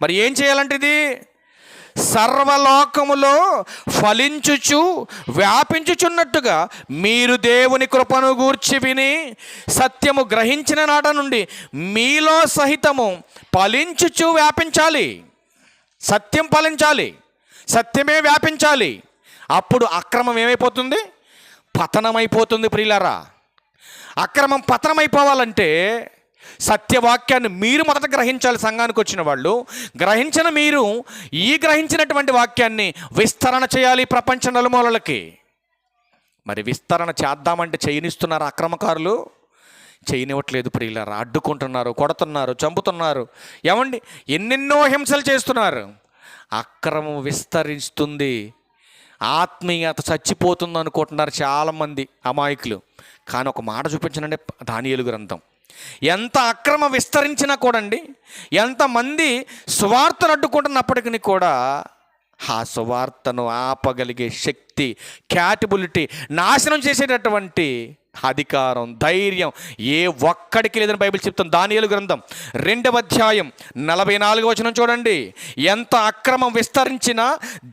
మరి ఏం చేయాలంటే ఇది సర్వలోకములో ఫలించుచు వ్యాపించుచున్నట్టుగా మీరు దేవుని కృపను గూర్చి విని సత్యము గ్రహించిన నాట నుండి మీలో సహితము ఫలించుచు వ్యాపించాలి. సత్యం ఫలించాలి, సత్యమే వ్యాపించాలి. అప్పుడు అక్రమం ఏమైపోతుంది? పతనమైపోతుంది ప్రియులారా. అక్రమం పతనమైపోవాలంటే సత్యవాక్యాన్ని మీరు మొదట గ్రహించాలి. సంఘానికి వచ్చిన వాళ్ళు గ్రహించిన మీరు ఈ గ్రహించినటువంటి వాక్యాన్ని విస్తరణ చేయాలి ప్రపంచ నలుమూలలకి. మరి విస్తరణ చేద్దామంటే చేయనిస్తున్నారు అక్రమకారులు, చేయనివ్వట్లేదు ప్రియులారా. అడ్డుకుంటున్నారు, కొడుతున్నారు, చంపుతున్నారు. ఏమండి ఎన్నెన్నో హింసలు చేస్తున్నారు. అక్రమం విస్తరిస్తుంది, ఆత్మీయత చచ్చిపోతుంది అనుకుంటున్నారు చాలామంది అమాయకులు. కానీ ఒక మాట చూపించనండి, దానియేలు గ్రంథం ఎంత అక్రమం విస్తరించినా కూడండి, ఎంతమంది సువార్తను అడ్డుకుంటున్నప్పటికీ కూడా ఆ సువార్తను ఆపగలిగే శక్తి, క్యాపబిలిటీ, నాశనం చేసేటటువంటి అధికారం, ధైర్యం ఏ ఒక్కడికి లేదని బైబిల్ చెప్తుంది. దానియేలు గ్రంథం 2వ అధ్యాయం 44వ వచనం చూడండి. ఎంత అక్రమం విస్తరించినా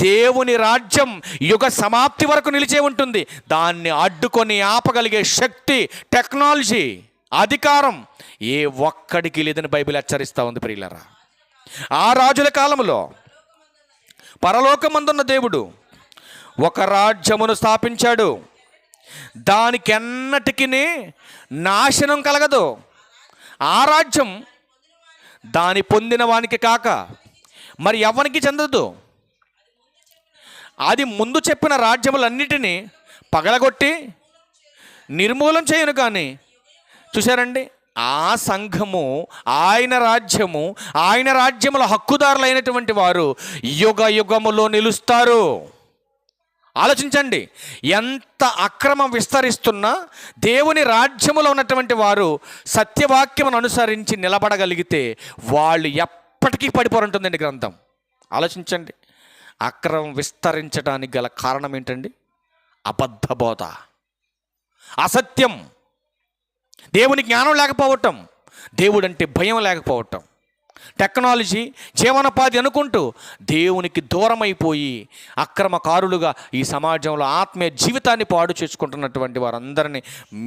దేవుని రాజ్యం యుగ సమాప్తి వరకు నిలిచే ఉంటుంది. దాన్ని అడ్డుకొని ఆపగలిగే శక్తి, టెక్నాలజీ, అధికారం ఏ ఒక్కడికి లేదని బైబిల్ హెచ్చరిస్తూ ఉంది ప్రియులారా. ఆ రాజుల కాలంలో పరలోకమందున్న దేవుడు ఒక రాజ్యమును స్థాపించాడు. దానికి ఎన్నటికి నాశనం కలగదు. ఆ రాజ్యం దాని పొందిన వానికి కాక మరి ఎవరికి చెందదు. అది ముందు చెప్పిన రాజ్యములన్నిటినీ పగలగొట్టి నిర్మూలం చేయను. కానీ చూశారండి, ఆ సంఘము, ఆయన రాజ్యము, ఆయన రాజ్యముల హక్కుదారులైనటువంటి వారు యుగ యుగములో నిలుస్తారు. ఆలోచించండి, ఎంత అక్రమం విస్తరిస్తున్నా దేవుని రాజ్యములో ఉన్నటువంటి వారు సత్యవాక్యమును అనుసరించి నిలబడగలిగితే వాళ్ళు ఎప్పటికీ పడిపోరుంటుందండి గ్రంథం. ఆలోచించండి, అక్రమం విస్తరించడానికి గల కారణం ఏంటండి? అబద్ధ బోధ, అసత్యం, దేవుని జ్ఞానం లేకపోవటం, దేవుడంటే భయం లేకపోవటం, టెక్నాలజీ జీవనోపాధి అనుకుంటూ దేవునికి దూరమైపోయి అక్రమకారులుగా ఈ సమాజంలో ఆత్మీయ జీవితాన్ని పాడు చేసుకుంటున్నటువంటి వారందరినీ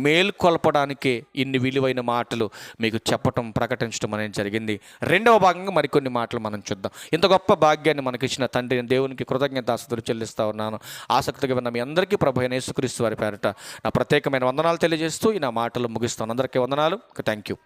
మేల్కొల్పడానికే ఇన్ని విలువైన మాటలు మీకు చెప్పటం, ప్రకటించడం అనేది జరిగింది. 2వ భాగంగా మరికొన్ని మాటలు మనం చూద్దాం. ఇంత గొప్ప భాగ్యాన్ని మనకిచ్చిన తండ్రి దేవునికి కృతజ్ఞతాస్తుతులు చెల్లిస్తా ఉన్నాను. ఆసక్తిగా ఉన్న మీ అందరికీ ప్రభు అయిన యేసుక్రీస్తు వారి పేరిట నా ప్రత్యేకమైన వందనాలు తెలియజేస్తూ ఈ నా మాటలు ముగిస్తాను. అందరికీ వందనాలు. Thank you.